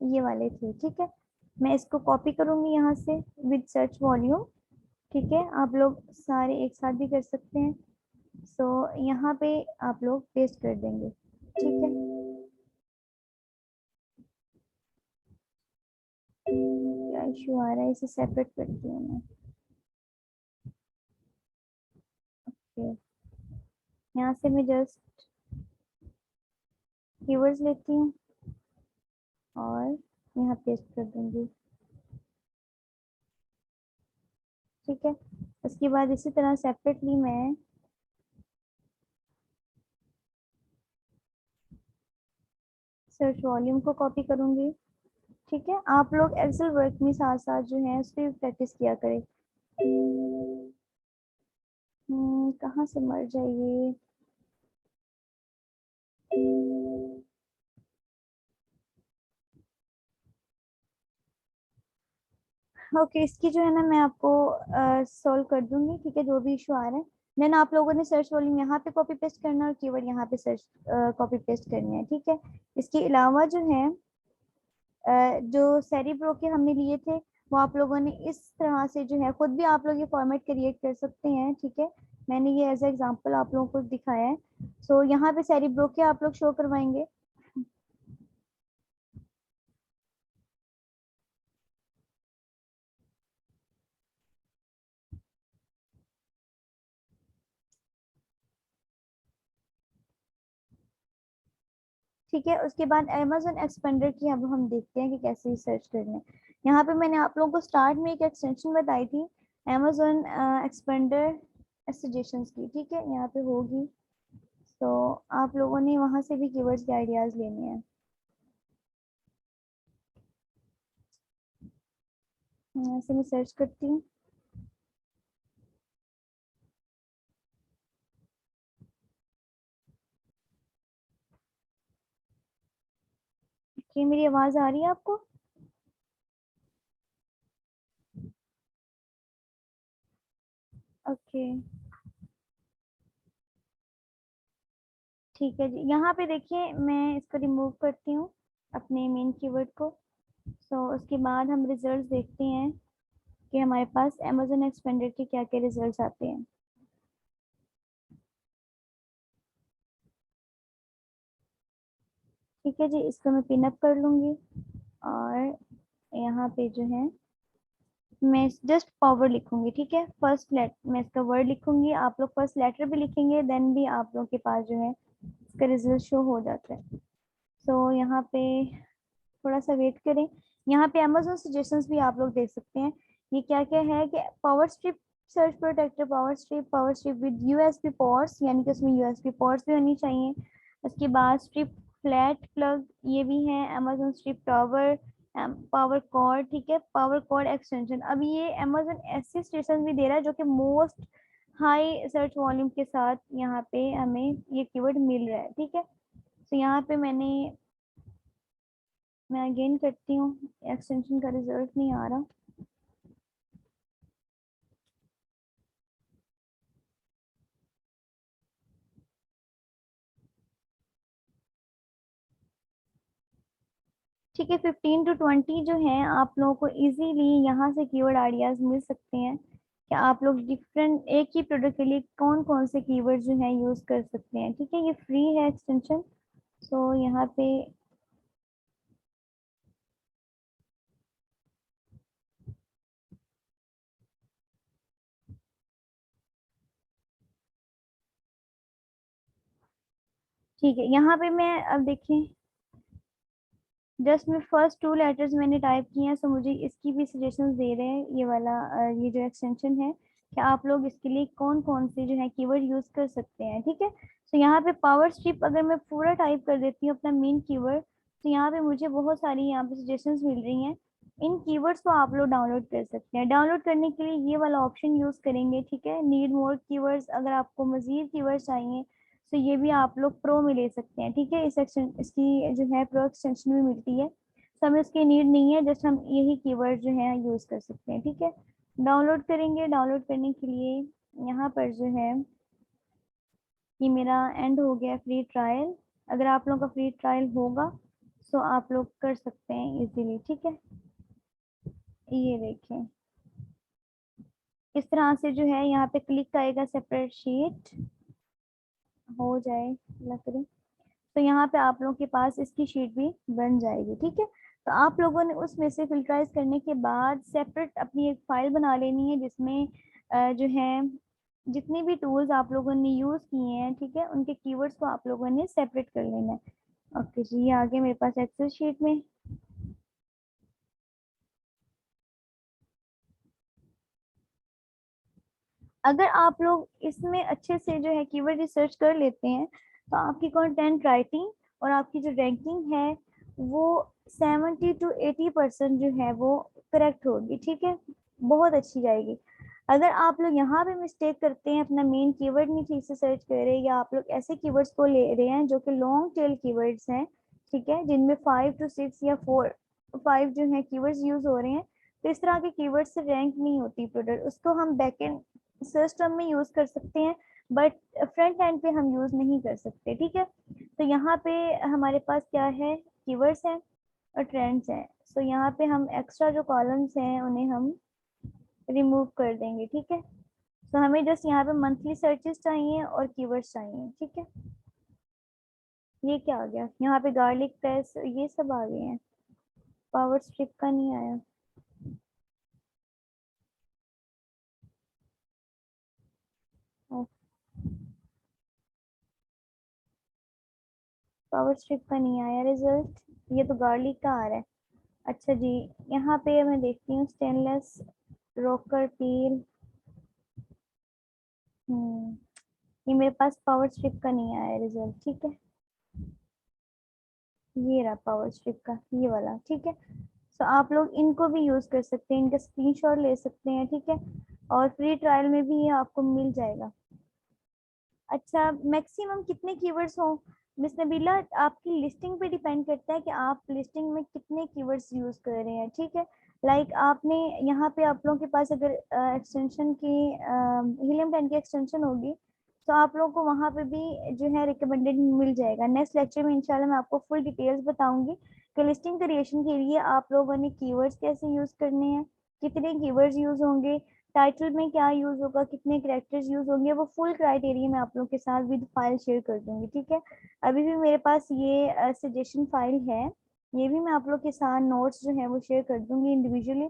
ये वाले थे। ठीक है, मैं इसको कॉपी करूंगी यहाँ से विद सर्च वॉल्यूम। ठीक है, आप लोग सारे एक साथ भी कर सकते हैं। सो यहाँ पे आप लोग पेस्ट कर देंगे। ठीक है, क्या इशू आ रहा है, इसे सेपरेट करती हूँ मैं। ओके, यहाँ से मैं जस्ट कीवर्ड्स लेती हूँ और यहाँ पेस्ट कर दूंगी। ठीक है, उसके बाद इसी तरह सेपरेटली मैं सर्च वॉल्यूम को कॉपी करूंगी। ठीक है, आप लोग एक्सेल वर्क में साथ साथ जो है उस पर प्रैक्टिस किया करें। कहाँ से मर जाइए। ओके, इसकी जो है ना मैं आपको सॉल्व कर दूंगी। ठीक है, जो भी इशू आ रहा है, देन आप लोगों ने सर्च वॉल्यूम यहाँ पे कॉपी पेस्ट करना है और कीवर्ड यहाँ पे सर्च कॉपी पेस्ट करनी है। ठीक है, इसके अलावा जो है जो सेरिब्रो के हमने लिए थे वो आप लोगों ने इस तरह से जो है खुद भी आप लोग ये फॉर्मेट क्रिएट कर सकते हैं। ठीक है, मैंने ये एज एग्जांपल आप लोगों को दिखाया है। सो यहाँ पे सेरिब्रो के आप लोग शो करवाएंगे। ठीक है, उसके बाद Amazon एक्सपेंडर की अब हम देखते हैं कि कैसे सर्च करना है। यहाँ पे मैंने आप लोगों को स्टार्ट में एक एक्सटेंशन बताई थी, Amazon एक्सपेंडर सजेशंस की। ठीक है, यहाँ पे होगी, तो आप लोगों ने वहां से भी कीवर्ड्स के आइडियाज लेने हैं। यहाँ से मैं सर्च करती हूँ। कि मेरी आवाज आ रही है आपको? ओके, ठीक है जी, यहाँ पे देखिए मैं इसको रिमूव करती हूँ अपने मेन कीवर्ड को। सो उसके बाद हम रिजल्ट्स देखते हैं कि हमारे पास Amazon एक्सपेंडर के क्या क्या रिजल्ट्स आते हैं। ठीक है जी, इसको मैं पिन अप कर लूंगी और यहाँ पे जो है मैं जस्ट पावर लिखूंगी। ठीक है, फर्स्ट लेटर मैं इसका वर्ड लिखूंगी, आप लोग फर्स्ट लेटर भी लिखेंगे, देन भी आप लोग के पास जो है इसका रिजल्ट शो हो जाता है। तो यहाँ पे थोड़ा सा वेट करें। यहाँ पे अमेजोन सजेशंस भी आप लोग देख सकते हैं। ये क्या क्या है कि power strip surge protector, power strip with USB ports, यानी कि उसमें यूएसबी पोर्ट्स भी होनी चाहिए। उसके बाद स्ट्रिप फ्लैट प्लग ये भी है, Amazon strip tower, power cord. ठीक है, पावर कॉर्ड एक्सटेंशन। अब ये अमेजोन ऐसे स्टेशन भी दे रहा है जो कि मोस्ट हाई सर्च वॉल्यूम के साथ यहाँ पे हमें ये कीवर्ड मिल रहा है। ठीक है, तो यहाँ पे मैं अगेन करती हूँ, एक्सटेंशन का रिजल्ट नहीं आ रहा। ठीक है, 15 to 20 जो है आप लोगों को इजीली यहाँ से कीवर्ड आइडियाज मिल सकते हैं कि आप लोग डिफरेंट एक ही प्रोडक्ट के लिए कौन कौन से कीवर्ड जो है यूज कर सकते हैं। ठीक है, ये फ्री है एक्सटेंशन। सो यहाँ पे ठीक है, यहाँ पे मैं अब देखें, जस्ट मैं फर्स्ट 2 लेटर्स मैंने टाइप किए हैं, सो मुझे इसकी भी सजेशंस दे रहे हैं ये वाला ये जो एक्सटेंशन है कि आप लोग इसके लिए कौन कौन से जो है कीवर्ड यूज कर सकते हैं। ठीक है, तो यहाँ पे पावर स्ट्रिप अगर मैं पूरा टाइप कर देती हूँ अपना मेन कीवर्ड, तो यहाँ पे मुझे बहुत सारी यहाँ पे सजेशंस मिल रही हैं। इन कीवर्ड्स को आप लोग डाउनलोड कर सकते हैं। डाउनलोड करने के लिए ये वाला ऑप्शन यूज करेंगे। ठीक है, नीड मोर कीवर्ड्स, अगर आपको मजीद कीवर्ड्स चाहिए तो ये भी आप लोग प्रो में ले सकते हैं। ठीक है, इस इसकी जो है प्रो एक्सटेंशन भी मिलती है, तो हमें उसकी नीड नहीं है, जस्ट हम यही कीवर्ड जो है यूज कर सकते हैं। ठीक है, डाउनलोड करेंगे। डाउनलोड करने के लिए यहाँ पर जो है ये मेरा एंड हो गया फ्री ट्रायल। अगर आप लोगों का फ्री ट्रायल होगा तो आप लोग कर सकते हैं इजीली। ठीक है, ये देखें इस तरह से जो है यहाँ पे क्लिक आएगा, सेपरेट शीट हो जाए लकड़ी, तो यहाँ पे आप लोगों के पास इसकी शीट भी बन जाएगी। ठीक है, तो आप लोगों ने उसमें से फिल्टराइज करने के बाद सेपरेट अपनी एक फाइल बना लेनी है जिसमें जो है जितने भी टूल्स आप लोगों ने यूज किए हैं, ठीक है, उनके कीवर्ड्स को आप लोगों ने सेपरेट कर लेना है। ओके जी, ये आगे मेरे पास एक्सेल शीट में। अगर आप लोग इसमें अच्छे से जो है कीवर्ड रिसर्च कर लेते हैं तो आपकी कंटेंट राइटिंग और आपकी जो रैंकिंग है वो 70 to 80% जो है वो करेक्ट होगी। ठीक है, बहुत अच्छी जाएगी। अगर आप लोग यहाँ पे मिस्टेक करते हैं, अपना मेन कीवर्ड नहीं ठीक से सर्च कर रहे, या आप लोग ऐसे कीवर्ड्स को ले रहे हैं जो कि लॉन्ग टेल कीवर्ड्स हैं, ठीक है, जिनमें 5 to 6 या 4 5 जो है कीवर्ड्स यूज हो रहे हैं, तो इस तरह के कीवर्ड से रैंक नहीं होती प्रोडक्ट, उसको हम बैकएंड सिस्टम में यूज कर सकते हैं बट फ्रंट एंड पे हम यूज नहीं कर सकते। ठीक है, तो यहाँ पे हमारे पास क्या है, कीवर्ड्स हैं और ट्रेंड्स हैं। सो यहाँ पे हम एक्स्ट्रा जो कॉलम्स हैं उन्हें हम रिमूव कर देंगे। ठीक है, तो हमें जस्ट यहाँ पे मंथली सर्चेस चाहिए और कीवर्ड्स चाहिए। ठीक है, ये क्या आ गया, यहाँ पे गार्लिक प्रेस ये सब आ गए हैं, पावर स्ट्रिप का नहीं आया। पावर स्ट्रिप का नहीं आया रिजल्ट, ये तो गार्लिक का आ रहा है। अच्छा जी, यहाँ पे मैं देखती हूँ स्टेनलेस रोकर पील। ये मेरे पास पावर स्ट्रिप का नहीं आया रिजल्ट। ठीक है, ये रहा पावर स्ट्रिप का ये वाला। ठीक है, तो आप लोग इनको भी यूज कर सकते हैं, इनका स्क्रीनशॉट ले सकते हैं। ठीक है, और फ्री ट्रायल में भी ये आपको मिल जाएगा। अच्छा, मैक्सिमम कितने कीवर्ड्स हो मिस नबीला, आपकी लिस्टिंग पे डिपेंड करता है कि आप लिस्टिंग में कितने कीवर्ड्स यूज कर रहे हैं। ठीक है, लाइक आपने यहाँ पे आप लोगों के पास अगर एक्सटेंशन की हीलियम 10 की एक्सटेंशन होगी तो आप लोगों को वहाँ पे भी जो है रिकमेंडेड मिल जाएगा। नेक्स्ट लेक्चर में इंशाल्लाह मैं आपको फुल डिटेल्स बताऊंगी कि लिस्टिंग क्रिएशन के लिए आप लोगों ने कीवर्ड्स कैसे यूज करने हैं, कितने कीवर्ड्स यूज होंगे, टाइटल में क्या यूज होगा, कितने कैरेक्टर्स यूज होंगे, वो फुल क्राइटेरिया मैं आप लोग के साथ विद फाइल शेयर कर दूंगी, ठीक है। अभी भी मेरे पास ये सजेशन फाइल है, ये भी मैं आप लोग के साथ नोट्स जो है वो शेयर कर दूंगी इंडिविजुअली।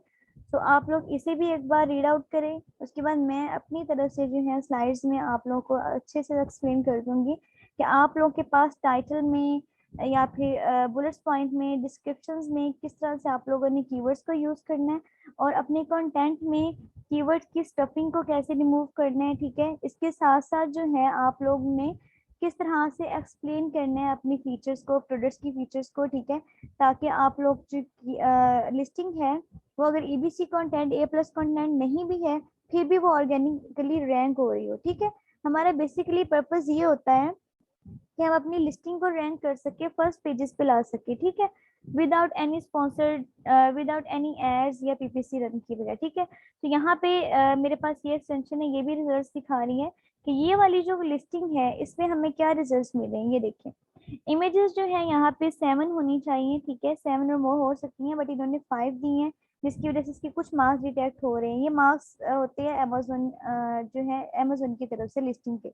तो आप लोग इसे भी एक बार रीड आउट करें, उसके बाद मैं अपनी तरफ से जो है स्लाइड्स में आप लोगों को अच्छे से एक्सप्लेन कर दूंगी कि आप लोग के पास टाइटल में या फिर बुलेट्स पॉइंट में, डिस्क्रिप्शंस में किस तरह से आप लोगों ने कीवर्ड्स को यूज करना है, और अपने कंटेंट में कीवर्ड की स्टफिंग को कैसे रिमूव करना है, ठीक है। इसके साथ साथ जो है आप लोग ने किस तरह से एक्सप्लेन करना है अपनी फीचर्स को, प्रोडक्ट्स की फीचर्स को, ठीक है, ताकि आप लोग जो लिस्टिंग है वो अगर ईबीसी कंटेंट A+ कंटेंट नहीं भी है फिर भी वो ऑर्गेनिकली रैंक हो रही हो, ठीक है। हमारा बेसिकली पर्पस ये होता है कि हम अपनी लिस्टिंग को रैंक कर सके, फर्स्ट पेजेस पे ला सके, ठीक है, without any sponsored, without any ads या पीपीसी रन की बगैर, ठीक है। तो यहाँ पे मेरे पास ये एक्सटेंशन है, ये भी रिजल्ट दिखा रही है कि ये वाली जो लिस्टिंग है इसमें हमें क्या रिजल्ट मिले हैं, ये देखिए। इमेजेस जो है यहाँ पे 7 होनी चाहिए, ठीक है, 7 और मोर हो सकती हैं, बट इन्होंने 5 दी हैं, जिसकी वजह से इसके कुछ मार्क्स डिटेक्ट हो रहे हैं। ये मार्क्स होते हैं अमेजोन जो है अमेजोन की तरफ से लिस्टिंग के।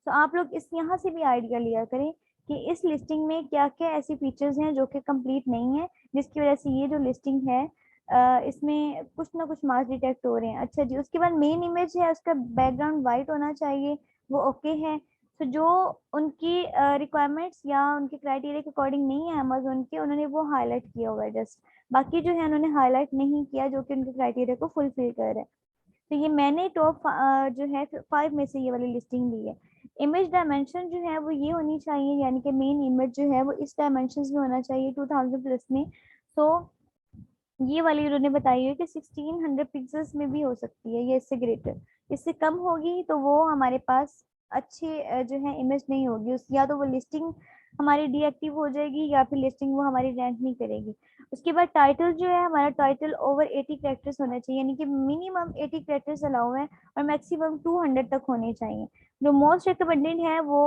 तो आप लोग इस यहाँ से भी आइडिया लिया करें कि इस लिस्टिंग में क्या क्या ऐसी फीचर्स हैं जो कि कंप्लीट नहीं है, जिसकी वजह से ये जो लिस्टिंग है इसमें कुछ ना कुछ मार्क्स डिटेक्ट हो रहे हैं। अच्छा जी, उसके बाद मेन इमेज है, उसका बैकग्राउंड वाइट होना चाहिए, वो ओके है। तो जो उनकी रिक्वायरमेंट्स या उनके क्राइटेरिया के अकॉर्डिंग नहीं है अमेजोन के, उन्होंने वो हाईलाइट किया हुआ है जस्ट, बाकी जो है उन्होंने हाईलाइट नहीं किया जो कि उनके क्राइटेरिया को फुलफिल कर रहे हैं। तो ये मैंने टॉप जो है 5 में से ये वाली लिस्टिंग दी है। इमेज डायमेंशन जो है वो ये होनी चाहिए, यानी कि मेन इमेज जो है वो इस डायमेंशन में होना चाहिए 2000 प्लस में। तो ये वाली उन्होंने बताई है कि 1600 पिक्सेल्स में भी हो सकती है, ये इससे ग्रेटर, इससे कम होगी तो वो हमारे पास अच्छे जो है इमेज नहीं होगी, उस या तो वो लिस्टिंग हमारी डीएक्टिव हो जाएगी या फिर लिस्टिंग वो हमारी रैंक नहीं करेगी। उसके बाद टाइटल जो है हमारा, टाइटल ओवर 80 कैरेक्टर्स होना चाहिए, यानी कि मिनिमम 80 कैरेक्टर्स अलाउ है और मैक्सिमम 200 तक होने चाहिए। जो मोस्ट रिकमेंडेड है वो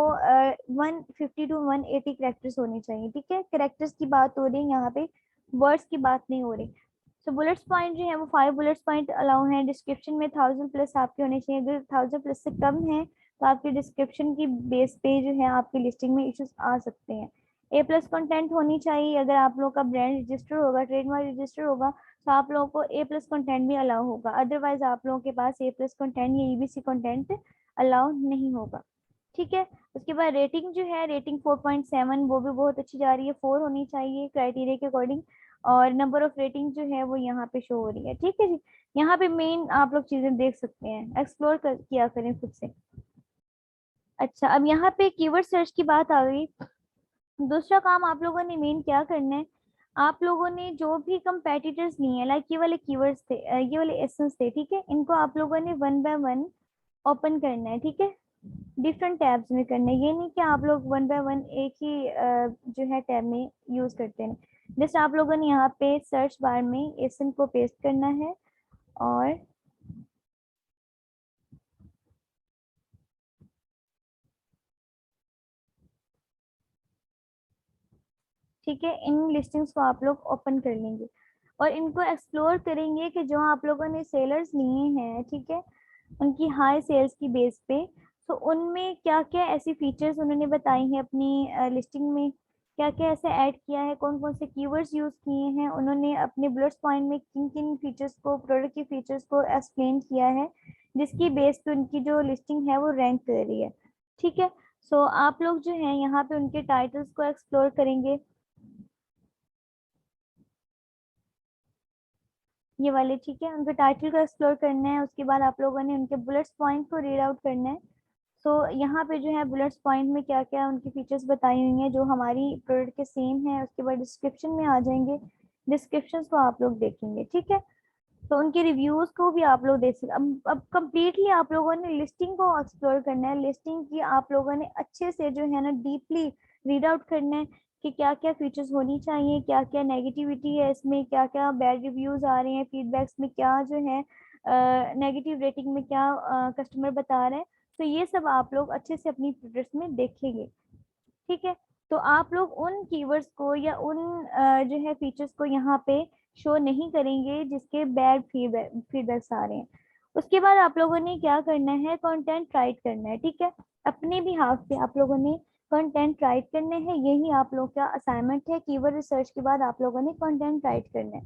150 टू 180 कैरेक्टर्स होने चाहिए, ठीक है। कैरेक्टर्स की बात हो रही है यहाँ पे, वर्ड्स की बात नहीं हो रही। तो बुलेट्स पॉइंट जो है वो 5 बुलेट्स पॉइंट अलाउ हैं। डिस्क्रिप्शन में 1000 प्लस आपके होने चाहिए, अगर 1000 प्लस से कम है तो आपके डिस्क्रिप्शन की बेस पे जो है आपकी लिस्टिंग में इश्यूज आ सकते हैं। A+ कंटेंट होनी चाहिए, अगर आप लोग का ब्रांड रजिस्टर होगा, ट्रेडमार्क रजिस्टर होगा, तो आप लोगों को A+ कंटेंट भी अलाउ होगा, अदरवाइज आप लोगों के पास A+ कंटेंट या ईबीसी कंटेंट अलाउ नहीं होगा, ठीक है। उसके बाद रेटिंग जो है, रेटिंग 4.7 वो भी बहुत अच्छी जा रही है, 4 होनी चाहिए क्राइटेरिया के अकॉर्डिंग। और नंबर ऑफ रेटिंग जो है वो यहाँ पे शो हो रही है, ठीक है जी। यहाँ पे मेन आप लोग चीजें देख सकते हैं, एक्सप्लोर किया करें खुद से। अच्छा, अब यहाँ पे कीवर्ड सर्च की बात आ गई। दूसरा काम आप लोगों ने मेन क्या करना है, आप लोगों ने जो भी कंपेटिटर्स लिए हैं, लाइक ये वाले कीवर्ड्स थे, ये वाले एसेंस थे, ठीक है, इनको आप लोगों ने 1 बाय 1 ओपन करना है, ठीक है, डिफरेंट टैब्स में करना है। ये नहीं कि आप लोग 1 बाय 1 एक ही जो है टैब में यूज करते हैं। जस्ट आप लोगों ने यहाँ पे सर्च बार में एसन को पेस्ट करना है, और ठीक है, इन लिस्टिंग्स को आप लोग ओपन कर लेंगे और इनको एक्सप्लोर करेंगे कि जो आप लोगों ने सेलर्स लिए हैं, ठीक है, उनकी हाई सेल्स की बेस पे, तो उनमें क्या क्या ऐसी फीचर्स उन्होंने बताई हैं अपनी लिस्टिंग में, क्या क्या ऐसे ऐड किया है, कौन कौन से कीवर्ड्स यूज किए हैं उन्होंने अपने बुलेट्स पॉइंट में, किन किन फीचर्स को, प्रोडक्ट की फीचर्स को एक्सप्लेन किया है, जिसकी बेस पे उनकी जो लिस्टिंग है वो रैंक कर रही है, ठीक है। सो आप लोग जो है यहाँ पे उनके टाइटल्स को एक्सप्लोर करेंगे, ये वाले, ठीक है, उनके टाइटल को एक्सप्लोर करना है। उसके बाद आप लोगों ने उनके बुलेट्स पॉइंट को रीड आउट करना है। सो यहाँ पे जो है बुलेट्स पॉइंट में क्या क्या उनकी फीचर्स बताई हुई हैं जो हमारी प्रोडक्ट के सेम है, उसके बाद डिस्क्रिप्शन में आ जाएंगे, डिस्क्रिप्शन को आप लोग देखेंगे, ठीक है। तो उनके रिव्यूज को भी आप लोग देख सकते। अब कंप्लीटली आप लोगों ने लिस्टिंग को एक्सप्लोर करना है, लिस्टिंग की आप लोगों ने अच्छे से जो है ना डीपली रीड आउट करना है कि क्या क्या फीचर्स होनी चाहिए, क्या क्या नेगेटिविटी है इसमें, क्या क्या बैड रिव्यूज आ रहे हैं, फीडबैक्स में क्या जो है नेगेटिव रेटिंग में क्या कस्टमर बता रहे हैं। तो ये सब आप लोग अच्छे से अपनी प्रोडक्ट्स में देखेंगे, ठीक है। तो आप लोग उन कीवर्ड्स को या उन जो है फीचर्स को यहाँ पे शो नहीं करेंगे जिसके बैड फीडबैक्स आ रहे हैं। उसके बाद आप लोगों ने क्या करना है, कंटेंट राइट करना है, ठीक है। अपने भी हाफ से आप लोगों ने कंटेंट राइट करने हैं, यही आप लोग का असाइनमेंट है। कीवर्ड रिसर्च के बाद आप लोगों ने कंटेंट राइट करना है।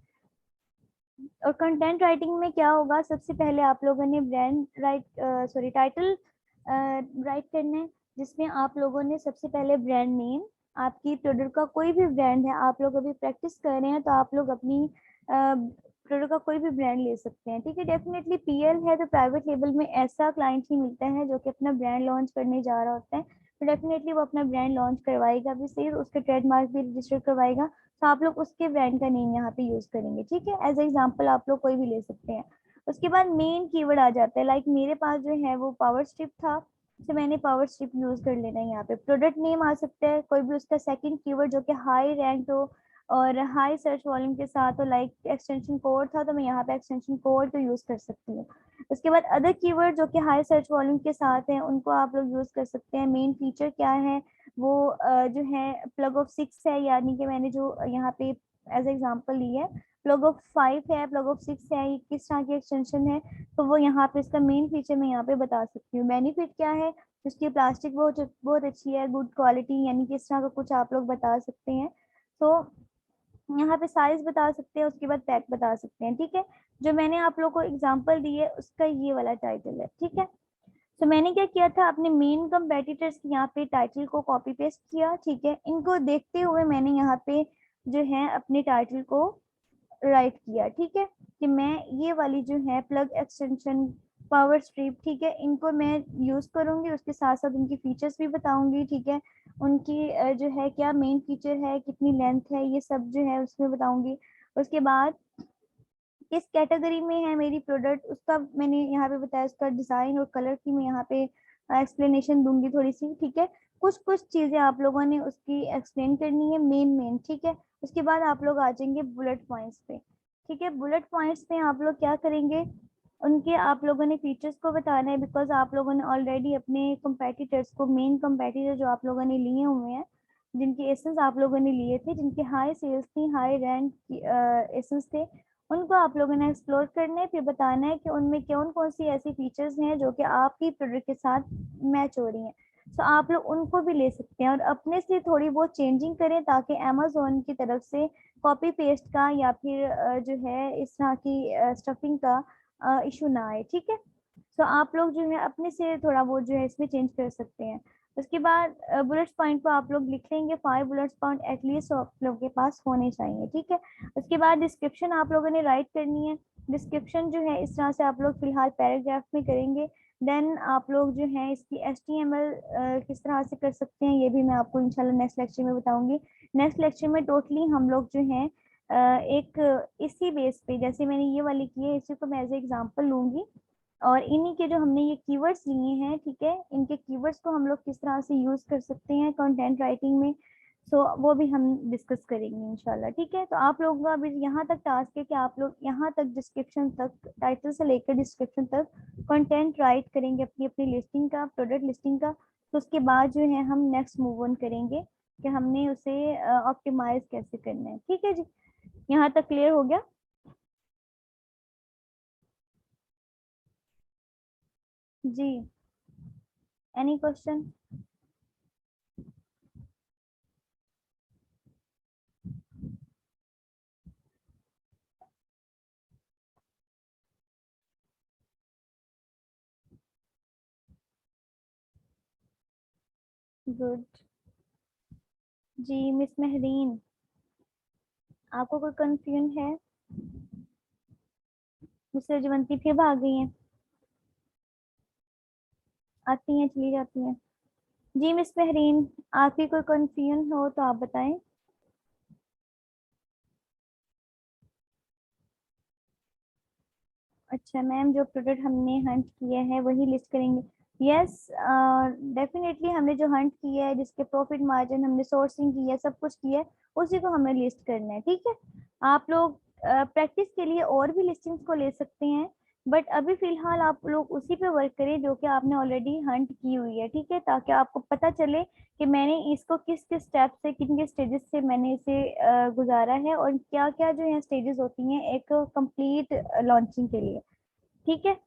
और कंटेंट राइटिंग में क्या होगा, सबसे पहले आप लोगों ने brand right sorry title right करना है, जिसमें आप लोगों ने सबसे पहले ब्रांड नेम, आपकी प्रोडक्ट का कोई भी ब्रांड है, आप लोग अभी प्रैक्टिस कर रहे हैं तो आप लोग अपनी प्रोडक्ट का कोई भी ब्रांड ले सकते हैं, ठीक है। डेफिनेटली पीएल है तो प्राइवेट लेबल में ऐसा क्लाइंट ही मिलता है जो कि अपना ब्रांड लॉन्च करने जा रहा होता है, तो डेफिनेटली वो अपना ब्रांड लॉन्च करवाएगा भी सही, उसका ट्रेडमार्क भी रजिस्टर करवाएगा, तो आप लोग उसके ब्रांड का नेम यहाँ पे यूज करेंगे, ठीक है। एज एग्जाम्पल आप लोग कोई भी ले सकते हैं। उसके बाद मेन कीवर्ड आ जाता है, लाइक मेरे पास जो है वो पावर स्ट्रिप था, तो मैंने पावर स्ट्रिप यूज कर लेना है यहाँ पे। प्रोडक्ट नेम आ सकता है कोई भी, उसका सेकंड कीवर्ड जो कि हाई रैंक हो और हाई सर्च वॉल्यूम के साथ हो, लाइक एक्सटेंशन कोड था तो मैं यहाँ पे एक्सटेंशन कोड तो यूज कर सकती हूँ। उसके बाद अदर कीवर्ड जो कि हाई सर्च वॉल्यूम के साथ हैं उनको आप लोग यूज कर सकते हैं। मेन फीचर क्या है, वो जो है प्लग ऑफ 6 है, यानी कि मैंने जो यहाँ पे एज एग्जांपल ली है, प्लग ऑफ 5 है, प्लग ऑफ 6 है, ये किस तरह की एक्सटेंशन है, तो वो यहाँ पे इसका मेन फीचर मैं यहाँ पे बता सकती हूँ। बेनिफिट क्या है, उसकी प्लास्टिक बहुत बहुत अच्छी है, गुड क्वालिटी, यानी कि इस तरह का कुछ आप लोग बता सकते हैं। तो यहाँ पे साइज बता सकते हैं, उसके बाद पैक बता सकते हैं, ठीक है। जो मैंने आप लोग को एग्जाम्पल दी है उसका ये वाला टाइटल है, ठीक है। तो मैंने क्या किया था, अपने मेन कंपेटिटर्स की यहाँ पे टाइटल को कॉपी पेस्ट किया, ठीक है। इनको देखते हुए मैंने यहाँ पे जो है अपने टाइटल को राइट किया, ठीक है, कि मैं ये वाली जो है प्लग एक्सटेंशन पावर स्ट्रिप, ठीक है, इनको मैं यूज करूंगी, उसके साथ साथ उनकी फीचर्स भी बताऊंगी, ठीक है। उनकी जो है क्या मेन फीचर है, कितनी लेंथ है, ये सब जो है उसमें बताऊंगी। उसके बाद किस कैटेगरी में है मेरी प्रोडक्ट, उसका मैंने यहाँ पे बताया, उसका डिजाइन और कलर की मैं यहाँ पे एक्सप्लेनेशन दूंगी थोड़ी सी, ठीक है। कुछ कुछ चीजें आप लोगों ने उसकी एक्सप्लेन करनी है मेन, ठीक है। उसके बाद आप लोग आ जाएंगे बुलेट पॉइंट्स पे, ठीक है। बुलेट पॉइंट्स पे आप लोग क्या करेंगे, उनके आप लोगों ने फीचर्स को बताना है, बिकॉज आप लोगों ने ऑलरेडी अपने कंपेटिटर्स को, मेन कंपेटिटर जो आप लोगों ने लिए हुए हैं, जिनके एसेंस आप लोगों ने लिए थे, जिनके हाई सेल्स थी, हाई रैंक एसेंस थे, उनको आप लोगों ने एक्सप्लोर करना है, फिर बताना है कि उनमें कौन कौन सी ऐसी फीचर्स हैं जो कि आपकी प्रोडक्ट के साथ मैच हो रही हैं। तो आप लोग उनको भी ले सकते हैं और अपने से थोड़ी बहुत चेंजिंग करें, ताकि अमेजोन की तरफ से कॉपी पेस्ट का या फिर जो है इस तरह की स्टफिंग का इशू ना आए, ठीक है। तो आप लोग जो है अपने से थोड़ा बहुत जो है इसमें चेंज कर सकते हैं। उसके बाद बुलेट्स पॉइंट को आप लोग लिख लेंगे, 5 बुलेट्स पॉइंट एटलीस्ट आप लोग के पास होने चाहिए, ठीक है। उसके बाद डिस्क्रिप्शन आप लोगों ने राइट करनी है। डिस्क्रिप्शन जो है इस तरह से आप लोग फिलहाल पैराग्राफ में करेंगे। देन आप लोग जो है इसकी HTML किस तरह से कर सकते हैं, ये भी मैं आपको इंशाल्लाह नेक्स्ट लेक्चर में बताऊंगी। नेक्स्ट लेक्चर में टोटली हम लोग जो है एक इसी बेस पे, जैसे मैंने ये वाली की है, इसी को मैं एज एग्जाम्पल लूंगी, और इन्हीं के जो हमने ये कीवर्ड्स लिए हैं, ठीक है, इनके कीवर्ड्स को हम लोग किस तरह से यूज कर सकते हैं कंटेंट राइटिंग में, सो वो भी हम डिस्कस करेंगे इंशाल्लाह, ठीक है। तो आप लोगों का अभी यहाँ तक टास्क है कि आप लोग यहाँ तक डिस्क्रिप्शन तक, टाइटल से लेकर डिस्क्रिप्शन तक कंटेंट राइट करेंगे अपनी अपनी लिस्टिंग का, प्रोडक्ट लिस्टिंग का। तो उसके बाद जो है हम नेक्स्ट मूव ऑन करेंगे कि हमने उसे ऑप्टिमाइज कैसे करना है, ठीक है जी। यहाँ तक क्लियर हो गया जी? Any question? गुड जी। मिस महरीन, आपको कोई कंफ्यूजन है? मिस रजवंती फिर भाग गई हैं, आती हैं चली जाती हैं। जी मिस महरीन, आपकी कोई कंफ्यूजन हो तो आप बताएं। अच्छा मैम, जो प्रोडक्ट हमने हंट किए हैं वही लिस्ट करेंगे? यस, डेफिनेटली हमने जो हंट किया है, जिसके प्रॉफिट मार्जिन हमने सोर्सिंग की है, सब कुछ किया है, उसी को हमें लिस्ट करना है, ठीक है। आप लोग प्रैक्टिस के लिए और भी लिस्टिंग्स को ले सकते हैं, बट अभी फिलहाल आप लोग उसी पे वर्क करें जो कि आपने ऑलरेडी हंट की हुई है, ठीक है, ताकि आपको पता चले कि मैंने इसको किस किस स्टेप से, किन किन स्टेजेस से मैंने इसे गुजारा है, और क्या क्या जो है स्टेजेस होती हैं एक कंप्लीट लॉन्चिंग के लिए, ठीक है।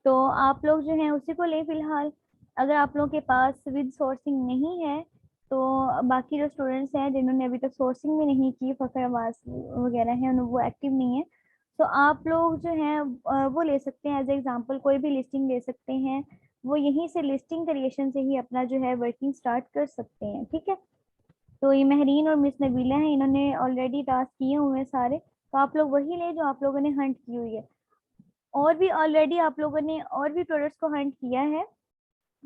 तो आप लोग जो है उसी को ले फिलहाल। अगर आप लोगों के पास विद सोर्सिंग नहीं है तो बाकी जो स्टूडेंट्स हैं जिन्होंने अभी तक सोर्सिंग भी नहीं की, फखर आवास वगैरह है, वो एक्टिव नहीं है, तो आप लोग जो है वो ले सकते हैं एज एग्जांपल, कोई भी लिस्टिंग ले सकते हैं। वो यहीं से लिस्टिंग क्रिएशन से ही अपना जो है वर्किंग स्टार्ट कर सकते हैं। ठीक है, तो ये महरीन और मिस नबीला हैं, इन्होंने ऑलरेडी टास्क किए हुए हैं सारे, तो आप लोग वही लें जो आप लोगों ने हंट की हुई है। और भी ऑलरेडी आप लोगों ने और भी प्रोडक्ट्स को हंट किया है,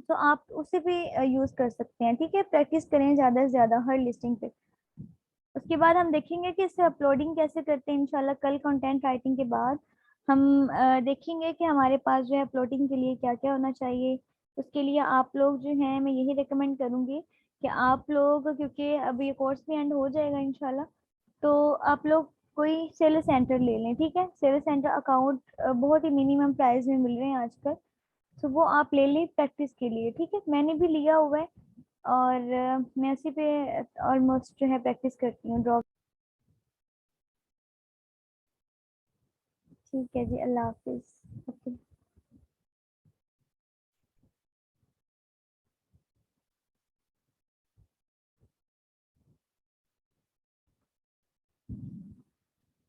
तो आप उसे भी यूज कर सकते हैं। ठीक है, प्रैक्टिस करें ज्यादा से ज्यादा हर लिस्टिंग पे। उसके बाद हम देखेंगे कि इसे अपलोडिंग कैसे करते हैं। इंशाल्लाह कल कंटेंट राइटिंग के बाद हम देखेंगे कि हमारे पास जो है अपलोडिंग के लिए क्या क्या होना चाहिए। उसके लिए आप लोग जो हैं, मैं यही रिकमेंड करूंगी कि आप लोग, क्योंकि अब ये कोर्स भी एंड हो जाएगा इंशाल्लाह, तो आप लोग कोई सेल सेंटर ले लें। ठीक है, सेल सेंटर अकाउंट बहुत ही मिनिमम प्राइस में मिल रहे हैं आजकल, तो वो आप ले लें प्रैक्टिस के लिए। ठीक है, मैंने भी लिया हुआ है और मैं उसी पे ऑलमोस्ट जो है प्रैक्टिस करती हूँ ड्रॉप। ठीक है जी, अल्लाह हाफिज। ओके।